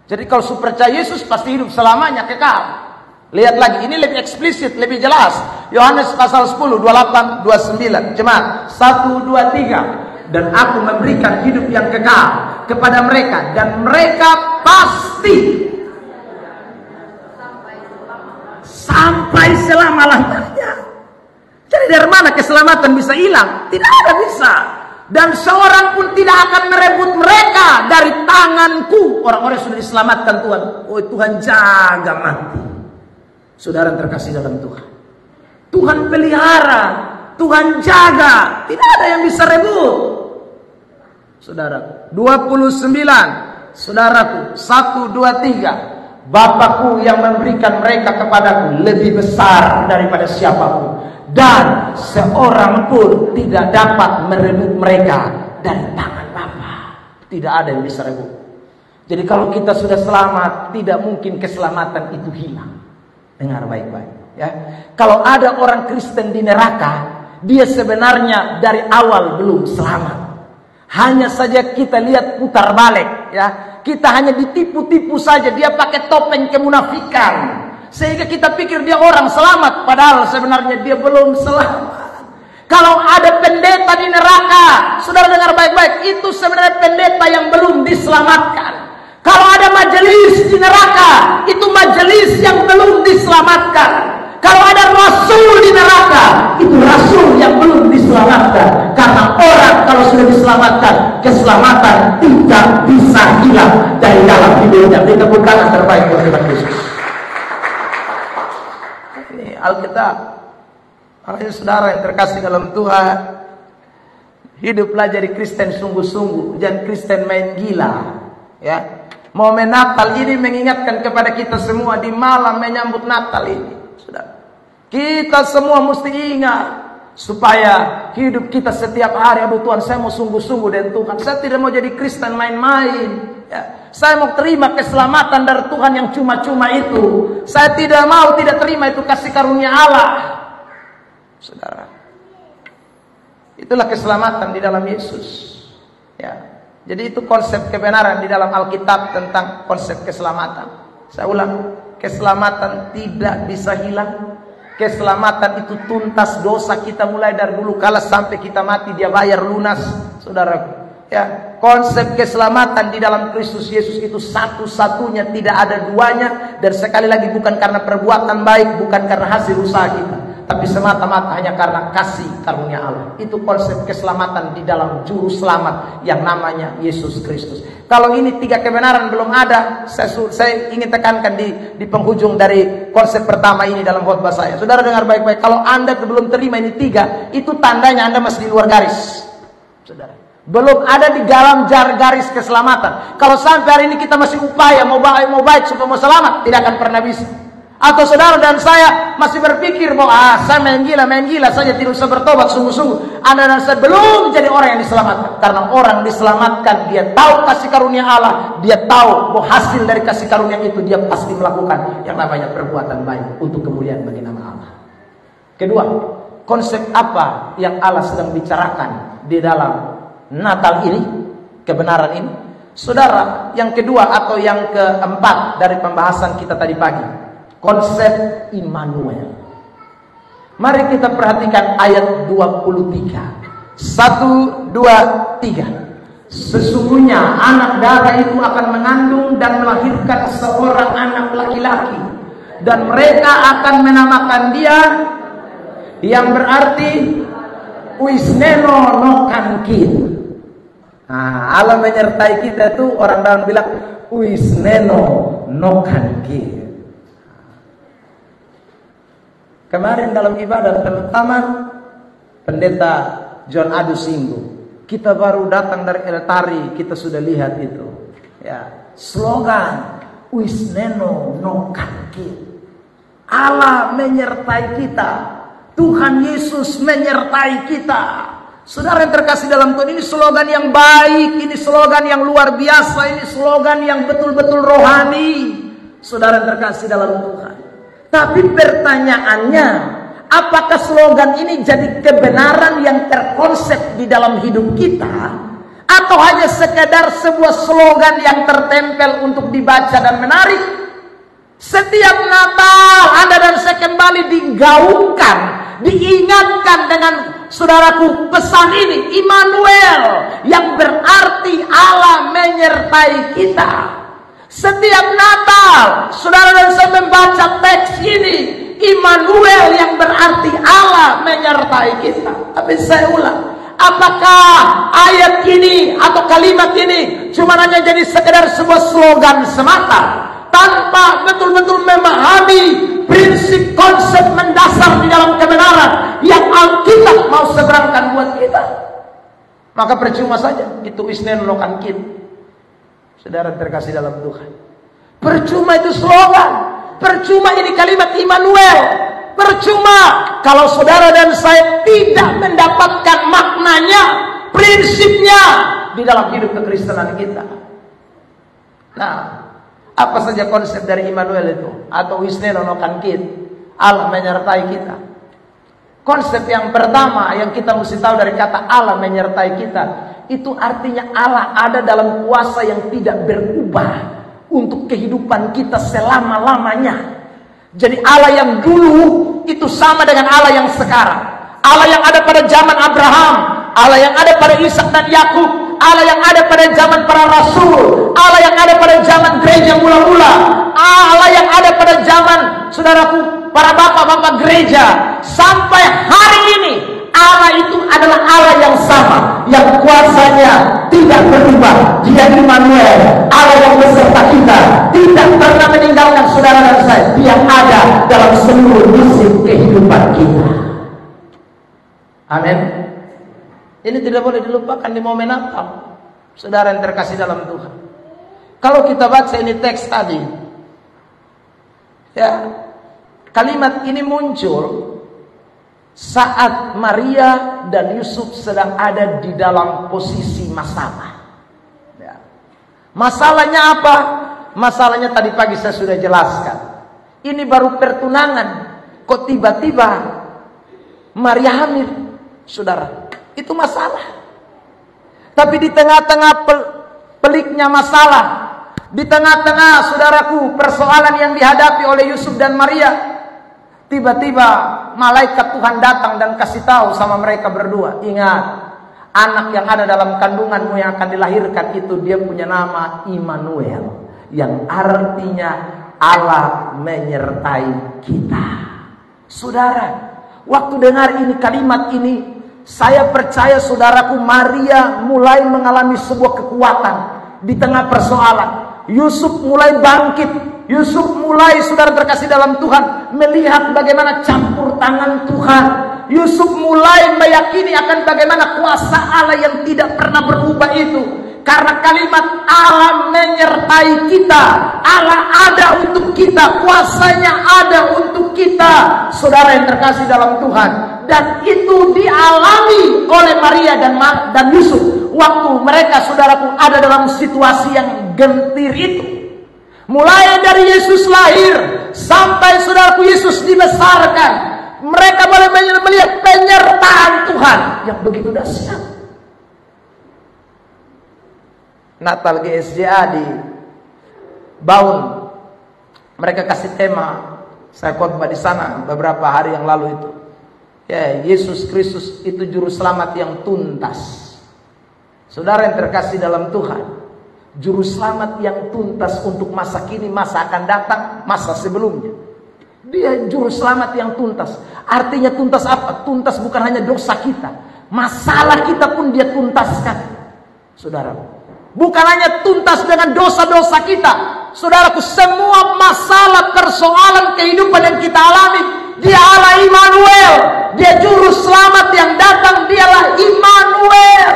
Jadi kalau sudah percaya Yesus pasti hidup selamanya, kekal. Lihat lagi, ini lebih eksplisit, lebih jelas. Yohanes pasal 10, 28, 29. Jemaat, 1, 2, 3. Dan aku memberikan hidup yang kekal kepada mereka, dan mereka pasti sampai selama-lamanya. Jadi dari mana keselamatan bisa hilang? Tidak ada bisa. Dan seorang pun tidak akan merebut mereka dari tanganku. Orang-orang sudah diselamatkan Tuhan. Oh Tuhan, jaga mati. Saudara terkasih dalam Tuhan, Tuhan pelihara, Tuhan jaga, tidak ada yang bisa rebut. Saudara, 29, saudaraku, 1, 2, 3. Bapakku yang memberikan mereka kepadaku lebih besar daripada siapapun, dan seorang pun tidak dapat merebut mereka dari tangan Bapa. Tidak ada yang bisa rebut. Jadi kalau kita sudah selamat, tidak mungkin keselamatan itu hilang. Dengar baik-baik ya. Kalau ada orang Kristen di neraka, dia sebenarnya dari awal belum selamat. Hanya saja kita lihat putar balik ya. Kita hanya ditipu-tipu saja. Dia pakai topeng kemunafikan, sehingga kita pikir dia orang selamat, padahal sebenarnya dia belum selamat. Kalau ada pendeta di neraka, saudara dengar baik-baik, itu sebenarnya pendeta yang belum diselamatkan. Kalau ada majelis di neraka, itu majelis yang belum diselamatkan. Kalau ada rasul di neraka, itu rasul yang belum diselamatkan. Karena orang kalau sudah diselamatkan, keselamatan tidak bisa hilang dari dalam hidupnya. Ini tepuk tangan terbaik buat Tuhan Yesus. Ini Alkitab. Makanya saudara yang terkasih dalam Tuhan, hiduplah jadi Kristen sungguh-sungguh, jangan Kristen main gila. Ya. Momen Natal ini mengingatkan kepada kita semua di malam menyambut Natal ini. Saudara, kita semua mesti ingat supaya hidup kita setiap hari. Aduh Tuhan, saya mau sungguh-sungguh dengan Tuhan. Saya tidak mau jadi Kristen main-main. Ya. Saya mau terima keselamatan dari Tuhan yang cuma-cuma itu. Saya tidak mau tidak terima itu kasih karunia Allah. Saudara. Itulah keselamatan di dalam Yesus. Ya. Jadi itu konsep kebenaran di dalam Alkitab tentang konsep keselamatan. Saya ulang, keselamatan tidak bisa hilang. Keselamatan itu tuntas dosa kita mulai dari dulu kala sampai kita mati dia bayar lunas, saudara. Ya, konsep keselamatan di dalam Kristus Yesus itu satu-satunya, tidak ada duanya, dan sekali lagi bukan karena perbuatan baik, bukan karena hasil usaha kita, tapi semata-mata hanya karena kasih karunia Allah. Itu konsep keselamatan di dalam juru selamat yang namanya Yesus Kristus. Kalau ini tiga kebenaran belum ada, saya ingin tekankan di penghujung dari konsep pertama ini dalam khotbah saya. Saudara dengar baik-baik, kalau Anda belum terima ini tiga, itu tandanya Anda masih di luar garis. Saudara, belum ada di dalam garis keselamatan. Kalau sampai hari ini kita masih upaya mau baik supaya mau selamat, tidak akan pernah bisa. Atau saudara dan saya masih berpikir bahwa saya main gila saja, tidak usah bertobat sungguh-sungguh. Anda dan saya belum jadi orang yang diselamatkan. Karena orang diselamatkan, dia tahu kasih karunia Allah, dia tahu bahwa hasil dari kasih karunia itu dia pasti melakukan yang namanya perbuatan baik untuk kemuliaan bagi nama Allah. Kedua, konsep apa yang Allah sedang bicarakan di dalam Natal ini, kebenaran ini? Saudara, yang kedua atau yang keempat dari pembahasan kita tadi pagi, konsep Immanuel. Mari kita perhatikan ayat 23. 1, 2, 3. Sesungguhnya anak darah itu akan mengandung dan melahirkan seorang anak laki-laki, dan mereka akan menamakan dia, yang berarti Wisneno Nokankit. Nah, Allah menyertai kita itu orang dalam bilang Wisneno Nokankit. Kemarin dalam ibadah terutama Pendeta John Adu Singgu, kita baru datang dari El Tari, kita sudah lihat itu. Ya, slogan Wisneno Nokankit. Allah menyertai kita. Tuhan Yesus menyertai kita. Saudara yang terkasih dalam Tuhan, ini slogan yang baik, ini slogan yang luar biasa, ini slogan yang betul-betul rohani. Saudara yang terkasih dalam Tuhan. Tapi pertanyaannya, apakah slogan ini jadi kebenaran yang terkonsep di dalam hidup kita? Atau hanya sekedar sebuah slogan yang tertempel untuk dibaca dan menarik? Setiap Natal Anda dan saya kembali digaungkan, diingatkan dengan saudaraku pesan ini, Immanuel, yang berarti Allah menyertai kita. Setiap Natal saudara dan saya membaca teks ini, Immanuel, yang berarti Allah menyertai kita. Tapi saya ulang, apakah ayat ini atau kalimat ini cuma hanya jadi sekedar sebuah slogan semata, tanpa betul-betul memahami prinsip konsep mendasar di dalam kebenaran yang Alkitab mau seberangkan buat kita? Maka percuma saja itu Wisneno Nokankit. Saudara terkasih dalam Tuhan, percuma itu slogan, percuma ini kalimat Immanuel, percuma kalau saudara dan saya tidak mendapatkan maknanya, prinsipnya di dalam hidup kekristenan kita. Nah, apa saja konsep dari Immanuel itu atau Wisneno Nokankit, Allah menyertai kita? Konsep yang pertama yang kita mesti tahu dari kata Allah menyertai kita, itu artinya Allah ada dalam kuasa yang tidak berubah untuk kehidupan kita selama-lamanya. Jadi Allah yang dulu itu sama dengan Allah yang sekarang. Allah yang ada pada zaman Abraham, Allah yang ada pada Ishak dan Yakub, Allah yang ada pada zaman para rasul, Allah yang ada pada zaman gereja mula-mula, Allah yang ada pada zaman saudaraku para bapak-bapak gereja, sampai hari ini Allah itu adalah Allah yang sama, yang kuasanya tidak berubah. Dia Immanuel, Allah yang beserta kita, tidak pernah meninggalkan saudara dan saya. Dia ada dalam seluruh musim kehidupan kita. Amin. Ini tidak boleh dilupakan di momen Natal, saudara yang terkasih dalam Tuhan. Kalau kita baca ini teks tadi, ya, kalimat ini muncul saat Maria dan Yusuf sedang ada di dalam posisi masalah. Ya. Masalahnya apa? Masalahnya tadi pagi saya sudah jelaskan. Ini baru pertunangan, kok tiba-tiba Maria hamil, saudara. Itu masalah. Tapi di tengah-tengah peliknya masalah, di tengah-tengah, saudaraku, persoalan yang dihadapi oleh Yusuf dan Maria, tiba-tiba malaikat Tuhan datang dan kasih tahu sama mereka berdua, ingat, anak yang ada dalam kandunganmu yang akan dilahirkan itu dia punya nama Immanuel, yang artinya Allah menyertai kita. Saudara, waktu dengar ini, kalimat ini, saya percaya saudaraku, Maria mulai mengalami sebuah kekuatan di tengah persoalan. Yusuf mulai bangkit. Yusuf mulai, saudara terkasih dalam Tuhan, melihat bagaimana campur tangan Tuhan. Yusuf mulai meyakini akan bagaimana kuasa Allah yang tidak pernah berubah itu. Karena kalimat Allah menyertai kita, Allah ada untuk kita, kuasanya ada untuk kita, saudara yang terkasih dalam Tuhan. Dan itu dialami oleh Maria dan Yusuf waktu mereka, saudaraku, ada dalam situasi yang gentir itu. Mulai dari Yesus lahir sampai saudaraku Yesus dibesarkan, mereka boleh melihat penyertaan Tuhan yang begitu dahsyat. Natal GSJA di Baun, mereka kasih tema, saya khotbah di sana beberapa hari yang lalu itu. Ya, Yesus Kristus itu juru selamat yang tuntas. Saudara yang terkasih dalam Tuhan, juru selamat yang tuntas untuk masa kini, masa akan datang, masa sebelumnya. Dia juru selamat yang tuntas. Artinya tuntas apa? Tuntas bukan hanya dosa kita, masalah kita pun dia tuntaskan. Saudara, bukan hanya tuntas dengan dosa-dosa kita, saudaraku, semua masalah persoalan kehidupan yang kita alami, dia Allah Immanuel. Dia juru selamat yang datang, dialah Immanuel.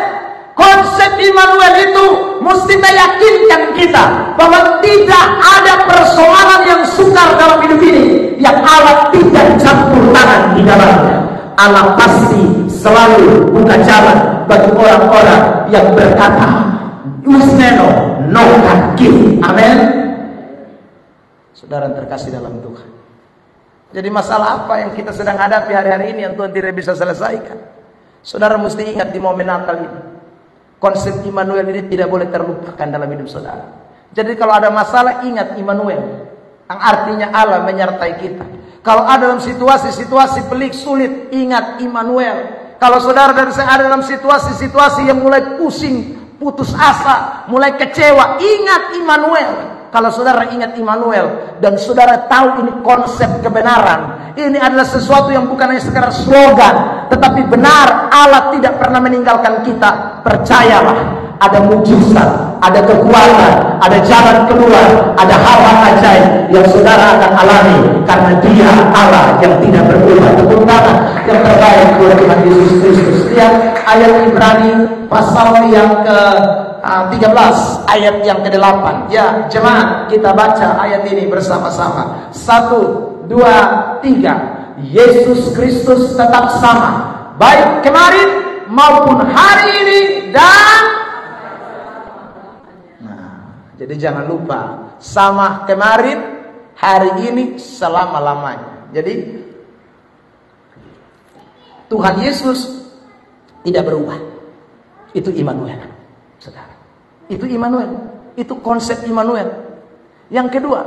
Konsep Immanuel itu mesti meyakinkan kita bahwa tidak ada persoalan yang sukar dalam hidup ini yang Allah tidak campur tangan di dalamnya. Allah pasti selalu buka jalan bagi orang-orang yang berkata, Usneno, no can give. Amin. Saudara terkasih dalam Tuhan. Jadi masalah apa yang kita sedang hadapi hari-hari ini yang Tuhan tidak bisa selesaikan? Saudara mesti ingat di momen Natal ini, konsep Immanuel ini tidak boleh terlupakan dalam hidup saudara. Jadi kalau ada masalah, ingat Immanuel, yang artinya Allah menyertai kita. Kalau ada dalam situasi-situasi pelik, sulit, ingat Immanuel. Kalau saudara dan saya ada dalam situasi-situasi yang mulai pusing, putus asa, mulai kecewa, ingat Immanuel. Kalau saudara ingat Immanuel dan saudara tahu ini konsep kebenaran, ini adalah sesuatu yang bukan hanya sekedar slogan, tetapi benar, Allah tidak pernah meninggalkan kita. Percayalah, ada mujizat, ada kekuatan, ada jalan keluar, ada hal-hal ajaib yang saudara akan alami karena Dia Allah yang tidak berubah. Tepuk tangan yang terbaik buat Tuhan Yesus Kristus. Lihat ayat Ibrani pasal yang ke-13 ayat yang ke-8. Ya, jemaat, kita baca ayat ini bersama-sama. 1, 2, 3. Yesus Kristus tetap sama, baik kemarin maupun hari ini dan jadi jangan lupa, sama kemarin, hari ini, selama-lamanya. Jadi Tuhan Yesus tidak berubah. Itu Immanuel, saudara. Itu Immanuel. Itu konsep Immanuel. Yang kedua,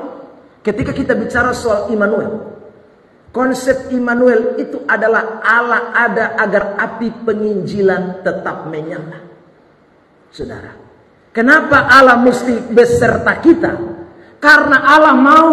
ketika kita bicara soal Immanuel, konsep Immanuel itu adalah Allah ada agar api penginjilan tetap menyala. Saudara, kenapa Allah mesti beserta kita? Karena Allah mau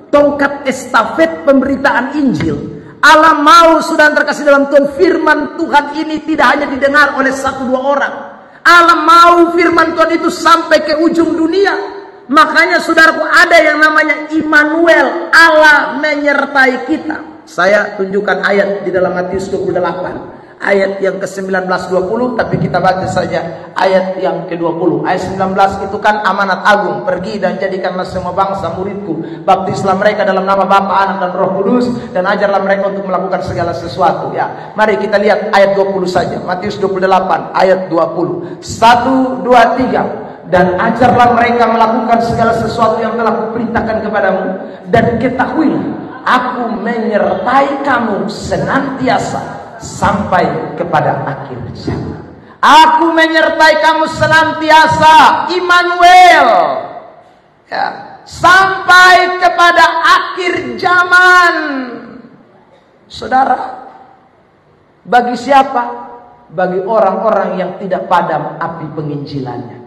tongkat estafet pemberitaan Injil. Allah mau, saudara terkasih dalam Tuhan, firman Tuhan ini tidak hanya didengar oleh 1-2 orang. Allah mau firman Tuhan itu sampai ke ujung dunia. Makanya saudaraku, ada yang namanya Immanuel, Allah menyertai kita. Saya tunjukkan ayat di dalam Matius 28. Ayat yang ke-19 20, tapi kita baca saja ayat yang ke-20. Ayat 19 itu kan amanat agung, pergi dan jadikanlah semua bangsa muridku, baptislah mereka dalam nama Bapa, Anak dan Roh Kudus, dan ajarlah mereka untuk melakukan segala sesuatu. Ya, mari kita lihat ayat 20 saja. Matius 28 ayat 20. 1, 2, 3. Dan ajarlah mereka melakukan segala sesuatu yang telah kuperintahkan kepadamu, dan ketahuilah, aku menyertai kamu senantiasa sampai kepada akhir zaman. Aku menyertai kamu senantiasa, Immanuel, ya, sampai kepada akhir zaman. Saudara, bagi siapa? Bagi orang-orang yang tidak padam api penginjilannya.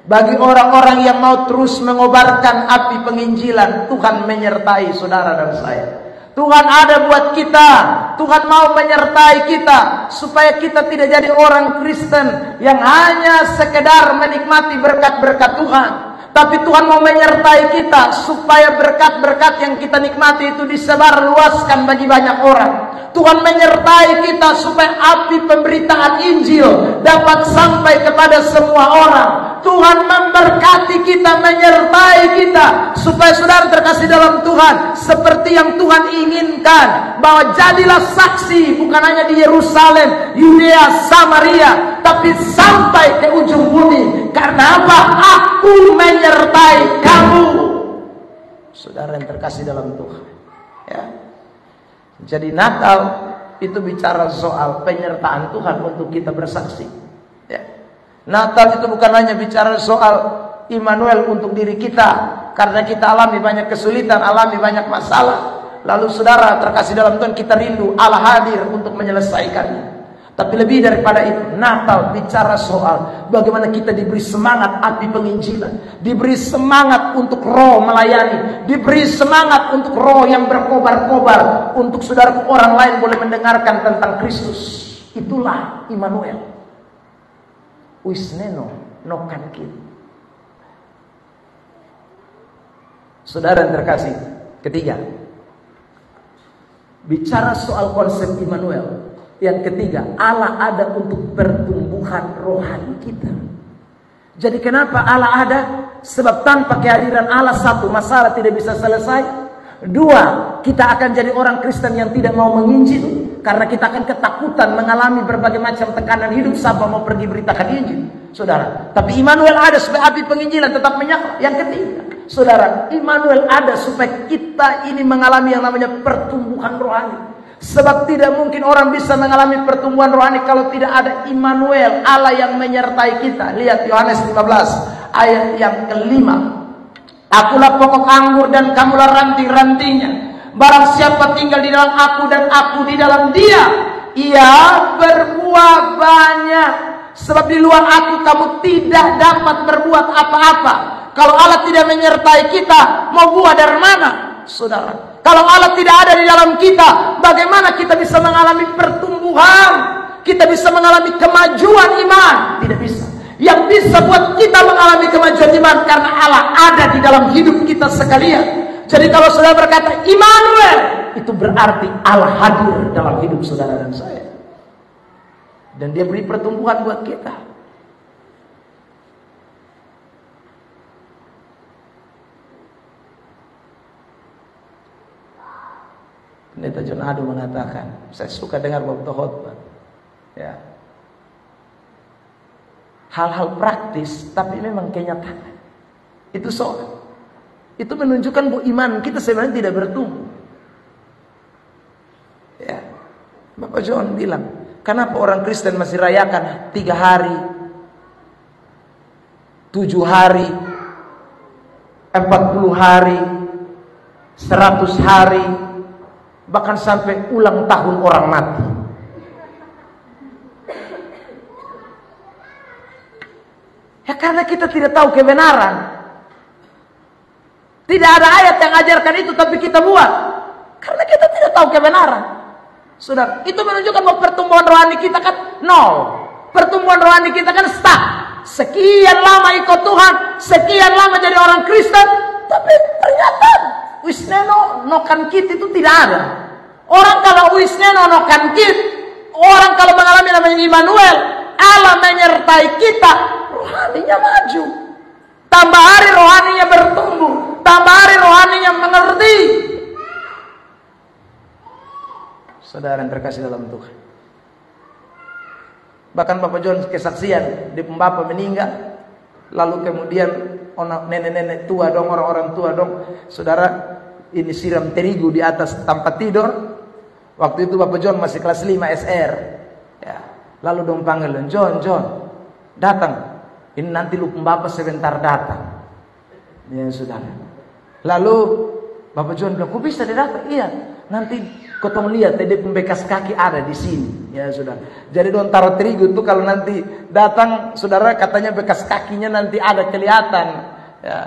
Bagi orang-orang yang mau terus mengobarkan api penginjilan, Tuhan menyertai saudara dan saya. Tuhan ada buat kita. Tuhan mau menyertai kita supaya kita tidak jadi orang Kristen yang hanya sekedar menikmati berkat-berkat Tuhan. Tapi Tuhan mau menyertai kita supaya berkat-berkat yang kita nikmati itu disebarluaskan bagi banyak orang. Tuhan menyertai kita supaya api pemberitaan Injil dapat sampai kepada semua orang. Tuhan memberkati kita, menyertai kita supaya saudara terkasih dalam Tuhan, seperti yang Tuhan inginkan, bahwa jadilah saksi bukan hanya di Yerusalem, Yudea, Samaria, tapi sampai ke ujung bumi. Karena apa? Aku menyertai kamu. Saudara yang terkasih dalam Tuhan, ya. Jadi Natal itu bicara soal penyertaan Tuhan untuk kita bersaksi, ya. Natal itu bukan hanya bicara soal Immanuel untuk diri kita, karena kita alami banyak kesulitan, alami banyak masalah. Lalu saudara terkasih dalam Tuhan, kita rindu Allah hadir untuk menyelesaikannya. Tapi lebih daripada itu, Natal bicara soal bagaimana kita diberi semangat api penginjilan, diberi semangat untuk roh melayani, diberi semangat untuk roh yang berkobar-kobar, untuk saudara orang lain boleh mendengarkan tentang Kristus. Itulah Immanuel. Wisneno nokan kit. Saudara yang terkasih, ketiga, bicara soal konsep Immanuel. Yang ketiga, Allah ada untuk pertumbuhan rohani kita. Jadi kenapa Allah ada? Sebab tanpa kehadiran Allah, satu, masalah tidak bisa selesai. Dua, kita akan jadi orang Kristen yang tidak mau menginjil, karena kita akan ketakutan mengalami berbagai macam tekanan hidup sampai mau pergi beritakan Injil, saudara. Tapi Immanuel ada supaya api penginjilan tetap menyala. Yang ketiga, saudara, Immanuel ada supaya kita ini mengalami yang namanya pertumbuhan rohani. Sebab tidak mungkin orang bisa mengalami pertumbuhan rohani kalau tidak ada Immanuel, Allah yang menyertai kita. Lihat Yohanes 15 ayat yang ke-5. Akulah pokok anggur dan kamulah ranting-rantingnya. Barang siapa tinggal di dalam aku dan aku di dalam dia, ia berbuah banyak. Sebab di luar aku kamu tidak dapat berbuat apa-apa. Kalau Allah tidak menyertai kita, mau buah dari mana, saudara? Kalau Allah tidak ada di dalam kita, bagaimana kita bisa mengalami pertumbuhan? Kita bisa mengalami kemajuan iman? Tidak bisa. Yang bisa buat kita mengalami kemajuan iman karena Allah ada di dalam hidup kita sekalian. Jadi kalau saudara berkata Immanuel, itu berarti Allah hadir dalam hidup saudara dan saya. Dan dia beri pertumbuhan buat kita. Pendeta John Ado mengatakan, saya suka dengar waktu khotbah, ya, hal-hal praktis, tapi memang kenyataan. Itu soal. Itu menunjukkan bahwa iman kita sebenarnya tidak bertumbuh. Ya, Bapak John bilang, kenapa orang Kristen masih rayakan 3 hari, 7 hari, 40 hari, 100 hari, bahkan sampai ulang tahun orang mati. Ya karena kita tidak tahu kebenaran. Tidak ada ayat yang ajarkan itu, tapi kita buat. Karena kita tidak tahu kebenaran. Saudara, itu menunjukkan bahwa pertumbuhan rohani kita kan nol. Pertumbuhan rohani kita kan stuck. Sekian lama ikut Tuhan, sekian lama jadi orang Kristen, tapi ternyata wisneno nokan kit itu tidak ada. Orang kalau wisneno nokan kit, orang kalau mengalami namanya Immanuel, Allah menyertai kita, rohaninya maju. Tambah hari rohaninya bertumbuh, tambah hari rohaninya mengerti. Saudara yang terkasih dalam Tuhan, bahkan Bapak John kesaksian di Bapak meninggal, lalu kemudian nenek-nenek tua dong, orang-orang tua dong, saudara, ini siram terigu di atas tempat tidur. Waktu itu Bapak John masih kelas 5 SR. Ya. Lalu dong panggil, John, datang. Ini nanti lu Bapak sebentar datang. Ya saudara. Lalu Bapak John bilang, kok bisa dia datang? Iya, nanti kau tolong lihat, dia pembekas kaki ada di sini. Ya saudara. Jadi dong taruh terigu itu kalau nanti datang, saudara katanya bekas kakinya nanti ada kelihatan. Ya.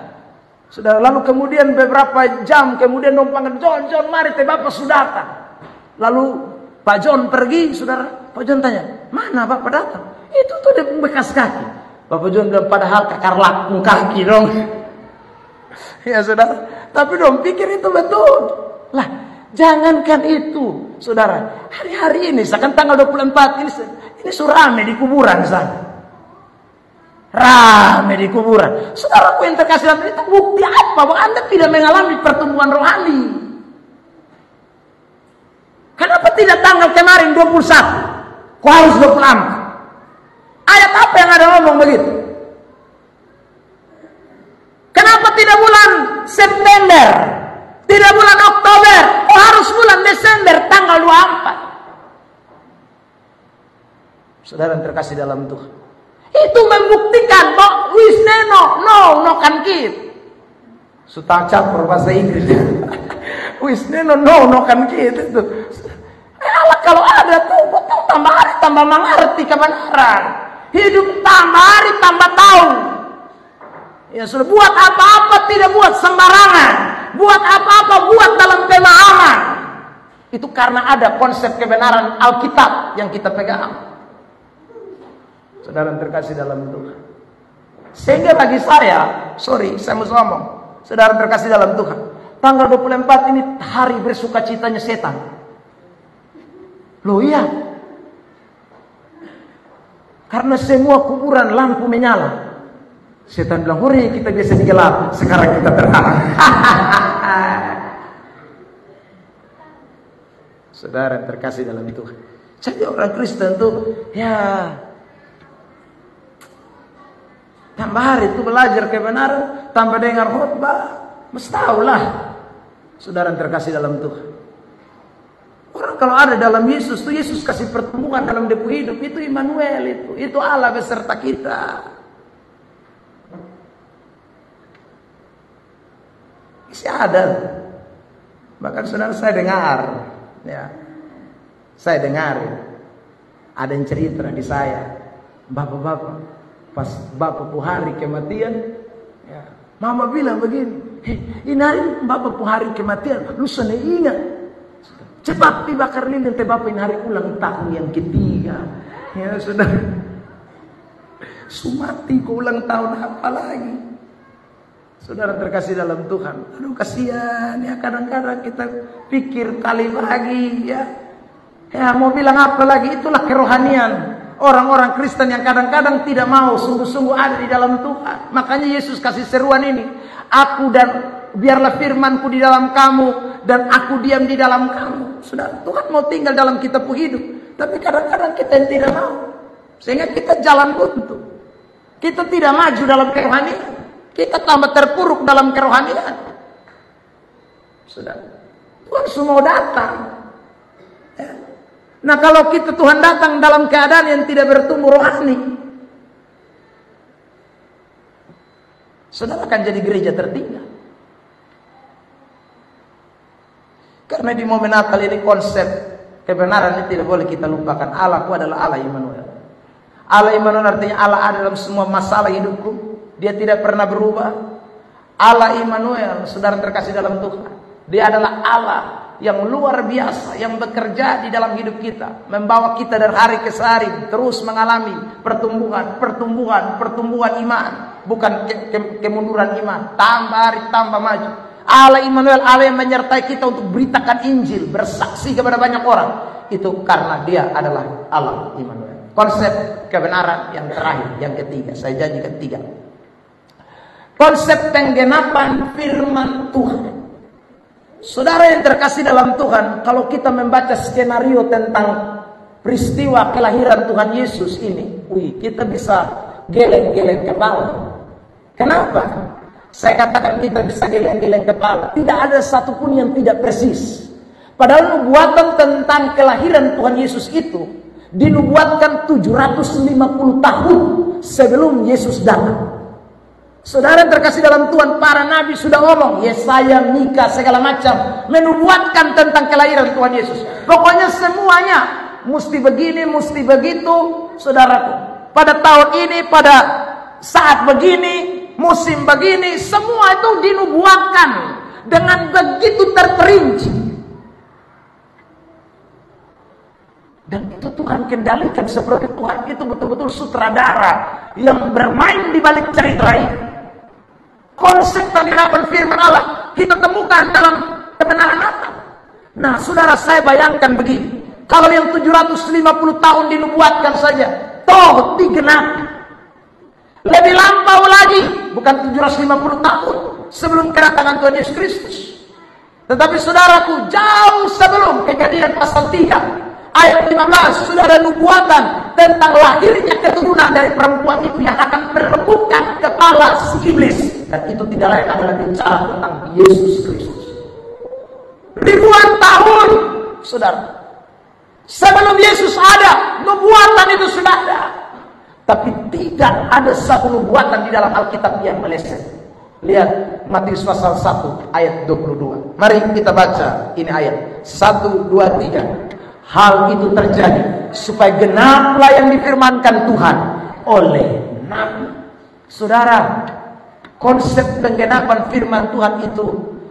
Saudara, lalu kemudian beberapa jam kemudian dong panggil, John, mari teh Bapak sudah datang. Lalu Pak John pergi, saudara. Pak John tanya, mana Bapak datang? Itu tuh dia bekas kaki. Bapak John bilang, padahal kakar lakung kaki dong. Ya saudara, tapi dong pikir itu betul. Lah, jangankan itu, saudara. Hari-hari ini, seakan tanggal 24 ini surame di kuburan sana. Rame di kuburan. Saudaraku yang terkasih dalam itu bukti apa bahwa Anda tidak mengalami pertumbuhan rohani? Kenapa tidak tanggal kemarin 21? Kau harus 24. Ayat apa yang ada ngomong begitu? Kenapa tidak bulan September? Tidak bulan Oktober? Kau harus bulan Desember tanggal 24. Saudara yang terkasih dalam Tuhan. Itu membuktikan bahwa wisneno no kan kit. Sudah campur bahasa Inggris. Wisneno no kan kit itu. Allah kalau ada tuh tambah hari tambah mengerti kebenaran. Hidup tambah hari tambah tahu. Ya sudah, buat apa-apa tidak buat sembarangan. Buat apa-apa buat dalam pemahaman. Itu karena ada konsep kebenaran Alkitab yang kita pegang. Saudara terkasih dalam Tuhan. Sehingga bagi saya mau ngomong. Saudara terkasih dalam Tuhan. Tanggal 24 ini hari bersukacitanya setan. Loh iya. Karena semua kuburan lampu menyala. Setan bilang, hore kita biasa digelap, sekarang kita terang. Saudara terkasih dalam Tuhan. Jadi orang Kristen tuh, ya tambah hari itu belajar kebenaran, tambah dengar khotbah, mesti tahulah. Saudara terkasih dalam Tuhan. Orang kalau ada dalam Yesus, tuh Yesus kasih pertemuan dalam depu hidup, itu Immanuel itu Allah beserta kita. Masih ada. Bahkan saudara saya dengar, ya, saya dengar ada yang cerita di saya, bapak-bapak, pas bapak hari kematian, ya, mama bilang begini, ini hari bapak hari kematian, lu sana ingat, cepat dibakar lilin teh bapak ini hari ulang tahun yang ketiga, ya sudah, sumati ke ulang tahun apa lagi? Saudara terkasih dalam Tuhan. Aduh kasihan ya, kadang-kadang kita pikir kali lagi ya. Ya mau bilang apa lagi, itulah kerohanian orang-orang Kristen yang kadang-kadang tidak mau sungguh-sungguh ada di dalam Tuhan. Makanya Yesus kasih seruan ini. Aku dan biarlah firmanku di dalam kamu dan aku diam di dalam kamu. Saudara, Tuhan mau tinggal dalam kita hidup. Tapi kadang-kadang kita yang tidak mau. Sehingga kita jalan buntu. Kita tidak maju dalam kerohanian. Kita tambah terpuruk dalam kerohanian. Sudah, Tuhan semua datang. Ya. Nah kalau kita Tuhan datang dalam keadaan yang tidak bertumbuh rohani, saudara akan jadi gereja tertinggal. Karena di momen Natal ini konsep kebenaran ini tidak boleh kita lupakan. Allahku adalah Allah Immanuel. Allah Immanuel artinya Allah ada dalam semua masalah hidupku. Dia tidak pernah berubah. Allah Immanuel, saudara terkasih dalam Tuhan. Dia adalah Allah yang luar biasa, yang bekerja di dalam hidup kita, membawa kita dari hari ke hari terus mengalami pertumbuhan iman, bukan kemunduran iman. Tambah hari tambah maju. Allah Immanuel, Allah yang menyertai kita untuk beritakan Injil, bersaksi kepada banyak orang. Itu karena Dia adalah Allah Immanuel. Konsep kebenaran yang terakhir, yang ketiga, saya janji ketiga. Konsep penggenapan firman Tuhan. Saudara yang terkasih dalam Tuhan, kalau kita membaca skenario tentang peristiwa kelahiran Tuhan Yesus ini, kita bisa geleng-geleng kepala. Kenapa? Saya katakan kita bisa geleng-geleng kepala. Tidak ada satupun yang tidak persis. Padahal nubuatan tentang kelahiran Tuhan Yesus itu dinubuatkan 750 tahun sebelum Yesus datang. Saudara terkasih dalam Tuhan, para nabi sudah ngomong, Yesaya, Mika, segala macam, menubuatkan tentang kelahiran Tuhan Yesus. Pokoknya semuanya mesti begini, mesti begitu, saudaraku. Pada tahun ini, pada saat begini, musim begini, semua itu dinubuatkan dengan begitu terperinci. Dan itu Tuhan kendalikan, seperti Tuhan itu betul-betul sutradara yang bermain di balik cerita ini. Konsep penggenapan firman Allah kita temukan dalam kebenaran Natal. Nah, saudara, saya bayangkan begini. Kalau yang 750 tahun dinubuatkan saja, toh digenapi. Lebih lampau lagi, bukan 750 tahun sebelum kedatangan Tuhan Yesus Kristus. Tetapi saudaraku, jauh sebelum Kejadian pasal 3 ayat 15 sudah ada nubuatan tentang lahirnya keturunan dari perempuan itu yang akan merebutkan kepala si iblis. Dan itu tidak lain adalah bicara tentang Yesus Kristus. Ribuan tahun, saudara, sebelum Yesus ada, nubuatan itu sudah ada. Tapi tidak ada satu nubuatan di dalam Alkitab yang meleset. Lihat Matius pasal 1 ayat 22. Mari kita baca ini ayat 1, 2, 3. Hal itu terjadi supaya genaplah yang difirmankan Tuhan oleh nabi. Saudara, konsep penggenapan firman Tuhan itu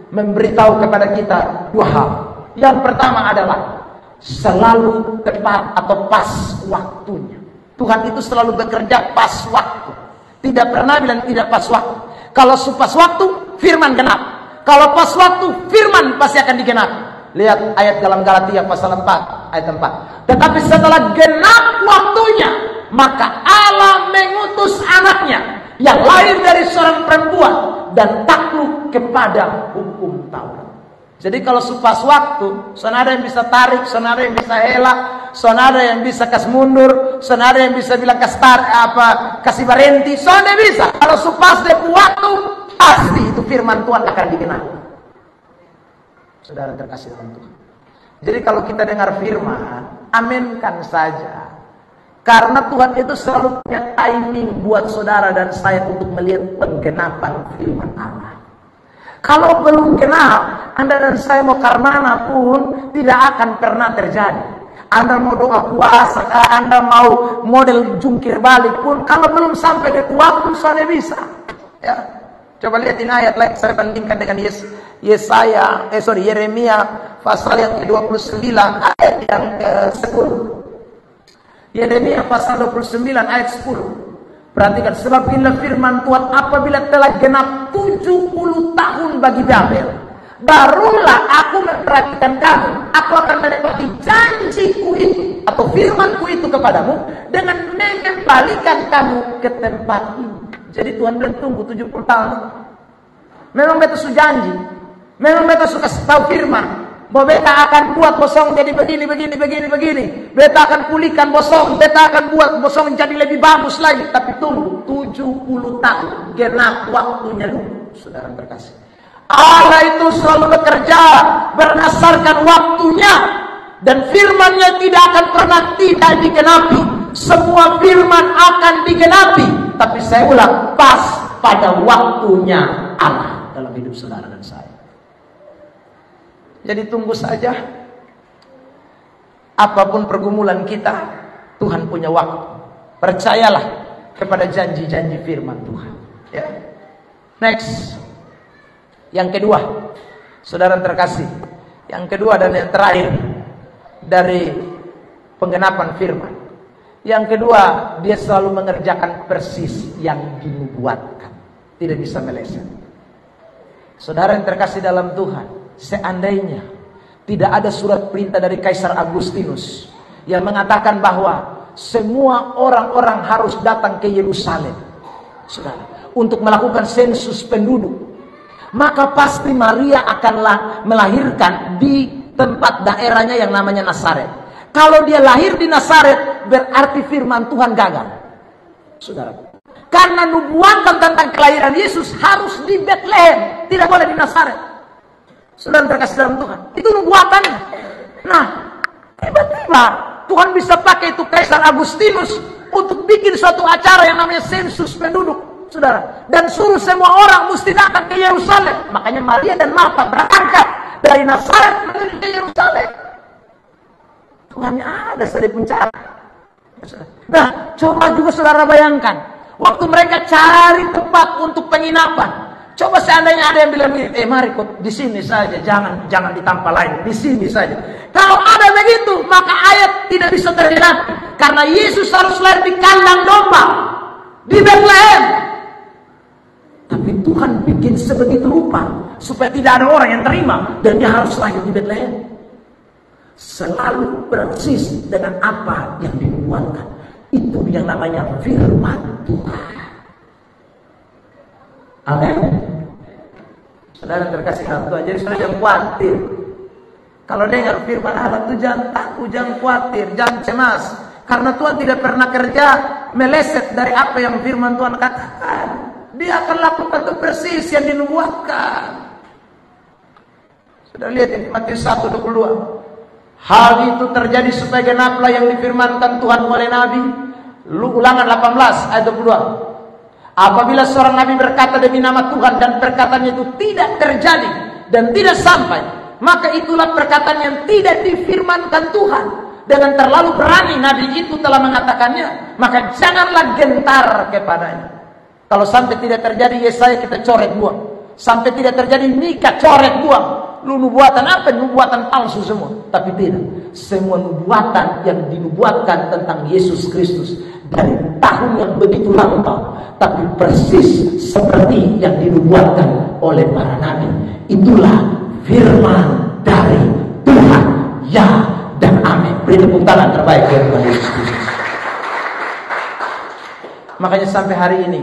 memberitahu kepada kita dua hal. Yang pertama adalah selalu tepat atau pas waktunya. Tuhan itu selalu bekerja pas waktu. Tidak pernah bilang tidak pas waktu. Kalau pas waktu, firman genap. Kalau pas waktu, firman pasti akan digenapi. Lihat ayat dalam Galatia pasal 4 ayat 4. Tetapi setelah genap waktunya, maka Allah mengutus anaknya yang lahir dari seorang perempuan dan takluk kepada hukum Taurat. Jadi kalau pas waktu, saudara yang bisa tarik, saudara yang bisa hela, saudara yang bisa kas mundur, saudara yang bisa bilang kasih berhenti, saudara bisa. Kalau pas waktu, pasti itu firman Tuhan akan digenapi. Saudara terkasih dalam Tuhan. Jadi kalau kita dengar firman, aminkan saja. Karena Tuhan itu selalu punya timing buat saudara dan saya untuk melihat penggenapan firman Allah. Kalau belum genap, Anda dan saya mau karmana pun tidak akan pernah terjadi. Anda mau doa puasa, Anda mau model jungkir balik pun, kalau belum sampai ke waktu, saya bisa. Ya. Coba lihat ini ayat lain, saya bandingkan dengan Yeremia pasal yang ke-29 ayat yang ke-10. Yeremia pasal 29 ayat 10. Perhatikan, sebab inilah firman Tuhan, apabila telah genap 70 tahun bagi Babel, barulah aku memperhatikan kamu. Aku akan menepati janjiku itu atau firmanku itu kepadamu dengan mengembalikan kamu ke tempat ini. Jadi Tuhan bilang tunggu 70 tahun. Memang beta sudah janji. Memang beta suka tahu firman. Bahwa beta akan buat bosong jadi begini. Beta akan pulihkan bosong. Beta akan buat bosong jadi lebih bagus lagi. Tapi tunggu 70 tahun. Genap waktunya dulu. Saudara terkasih. Allah itu selalu bekerja berdasarkan waktunya. Dan firman-Nya tidak akan pernah tidak digenapi. Semua firman akan digenapi. Tapi saya ulang, pas pada waktunya Allah dalam hidup saudara dan saya. Jadi tunggu saja. Apapun pergumulan kita, Tuhan punya waktu. Percayalah kepada janji-janji firman Tuhan. Ya. Next. Yang kedua, saudara terkasih. Yang kedua dan yang terakhir dari penggenapan firman. Yang kedua, dia selalu mengerjakan persis yang dinubuatkan. Tidak bisa meleset. Saudara yang terkasih dalam Tuhan, seandainya tidak ada surat perintah dari Kaisar Agustinus yang mengatakan bahwa semua orang-orang harus datang ke Yerusalem, saudara, untuk melakukan sensus penduduk, maka pasti Maria akanlah melahirkan di tempat daerahnya yang namanya Nazaret. Kalau dia lahir di Nazaret, berarti firman Tuhan gagal. Saudara. Karena nubuatan tentang kelahiran Yesus harus di Bethlehem. Tidak boleh di Nazaret. Saudara terkasih dalam Tuhan, itu nubuatannya. Nah, tiba-tiba Tuhan bisa pakai itu Kaisar Agustinus untuk bikin suatu acara yang namanya sensus penduduk, saudara. Dan suruh semua orang mesti datang ke Yerusalem. Makanya Maria dan Marta berangkat dari Nazaret menuju ke Yerusalem. Tuhannya ada di penjara. Nah, coba juga saudara bayangkan, waktu mereka cari tempat untuk penginapan. Coba seandainya ada yang bilang, mari kok di sini saja, jangan di tempat lain, di sini saja. Kalau ada begitu, maka ayat tidak bisa tergenapi. Karena Yesus harus lahir di kandang domba di Bethlehem. Tapi Tuhan bikin sebegitu rupa supaya tidak ada orang yang terima dan dia harus lahir di Bethlehem. Selalu persis dengan apa yang dibuatkan. Itu yang namanya firman Tuhan. Amin. Saudara terkasih dalam Tuhan, jadi saudara jangan khawatir. Kalau dengar firman Allah itu jangan takut, jangan khawatir, jangan cemas. Karena Tuhan tidak pernah kerja meleset dari apa yang firman Tuhan katakan. Dia akan lakukan itu persis yang dinubuatkan. Sudah lihat ini Matius 1:22. Hal itu terjadi supaya genaplah yang difirmankan Tuhan oleh Nabi. Ulangan 18 ayat 22. Apabila seorang nabi berkata demi nama Tuhan dan perkataannya itu tidak terjadi dan tidak sampai, maka itulah perkataan yang tidak difirmankan Tuhan. Dengan terlalu berani nabi itu telah mengatakannya, maka janganlah gentar kepadanya. Kalau sampai tidak terjadi Yesaya, kita coret buang. Sampai tidak terjadi Mika, coret buang. Lu nubuatan apa? Nubuatan palsu semua. Tapi tidak, semua nubuatan yang dinubuatkan tentang Yesus Kristus dari tahun yang begitu lampau, tapi persis seperti yang dinubuatkan oleh para nabi. Itulah firman dari Tuhan, ya dan amin. Beri tepuk tangan terbaik ya Tuhan Yesus Kristus. Makanya sampai hari ini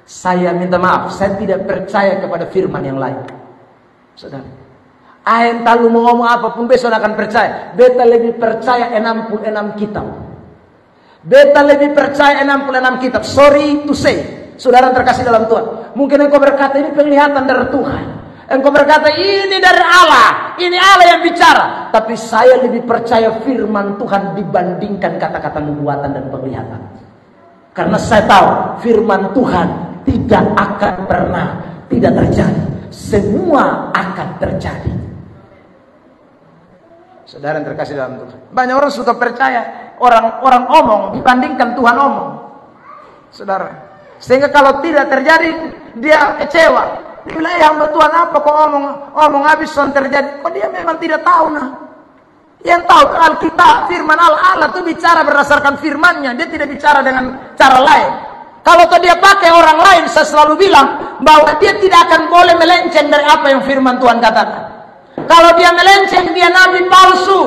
saya minta maaf, saya tidak percaya kepada firman yang lain. Saudara, entah lu mau ngomong apapun besok akan percaya. Beta lebih percaya 66 kitab. Beta lebih percaya 66 kitab. Sorry to say, saudara terkasih dalam Tuhan, mungkin engkau berkata ini penglihatan dari Tuhan, engkau berkata ini dari Allah, ini Allah yang bicara. Tapi saya lebih percaya firman Tuhan dibandingkan kata-kata nubuatan dan penglihatan. Karena saya tahu firman Tuhan tidak akan pernah tidak terjadi. Semua akan terjadi. Saudara yang terkasih dalam Tuhan, banyak orang suka percaya orang omong dibandingkan Tuhan omong. Saudara, sehingga kalau tidak terjadi dia kecewa. Dia bilang, ya hamba Tuhan apa kok omong habis son terjadi. Kok dia memang tidak tahu nah. Yang tahu Alkitab, firman Allah itu bicara berdasarkan firmannya. Dia tidak bicara dengan cara lain. Kalau dia pakai orang lain, saya selalu bilang bahwa dia tidak akan boleh melenceng dari apa yang firman Tuhan katakan. Kalau dia melenceng, dia nabi palsu.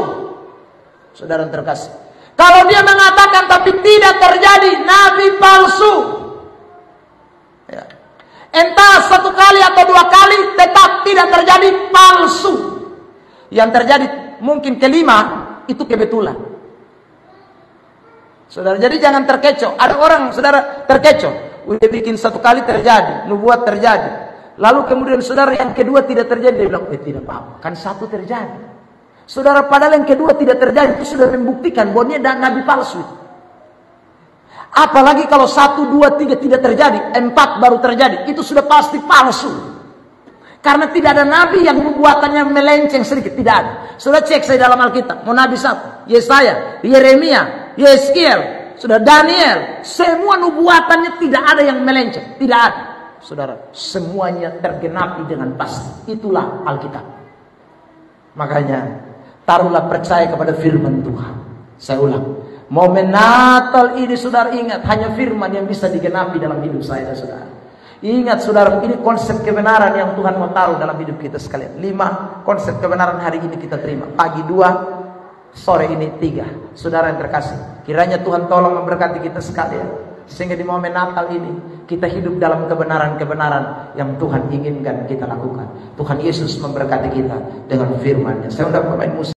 Saudara terkasih, kalau dia mengatakan tapi tidak terjadi, nabi palsu. Ya. Entah satu kali atau dua kali, tetap tidak terjadi, palsu. Yang terjadi mungkin kelima itu kebetulan. Saudara, jadi jangan terkecoh. Ada orang, saudara, terkecoh. Udah bikin satu kali terjadi, nubuat terjadi. Lalu kemudian saudara yang kedua tidak terjadi, dia bilang, tidak apa-apa, kan satu terjadi. Saudara, padahal yang kedua tidak terjadi, itu sudah membuktikan bahwa dia nabi palsu. Apalagi kalau 1, 2, 3 tidak terjadi, 4 baru terjadi, itu sudah pasti palsu. Karena tidak ada nabi yang nubuatannya melenceng sedikit, tidak ada. Sudah cek saya dalam Alkitab, mau nabi siapa? Yesaya, Yeremia, Yeskiel, sudah Daniel, semua nubuatannya tidak ada yang melenceng, tidak ada. Saudara, semuanya tergenapi dengan pasti. Itulah Alkitab. Makanya taruhlah percaya kepada firman Tuhan. Saya ulang, momen Natal ini saudara ingat, hanya firman yang bisa digenapi dalam hidup saya dan saudara. Ingat saudara, ini konsep kebenaran yang Tuhan mau taruh dalam hidup kita sekalian. 5 konsep kebenaran hari ini kita terima. Pagi 2, sore ini 3. Saudara yang terkasih, kiranya Tuhan tolong memberkati kita sekalian, sehingga di momen Natal ini kita hidup dalam kebenaran-kebenaran yang Tuhan inginkan kita lakukan. Tuhan Yesus memberkati kita dengan firman-Nya. Saya undang pemain musik.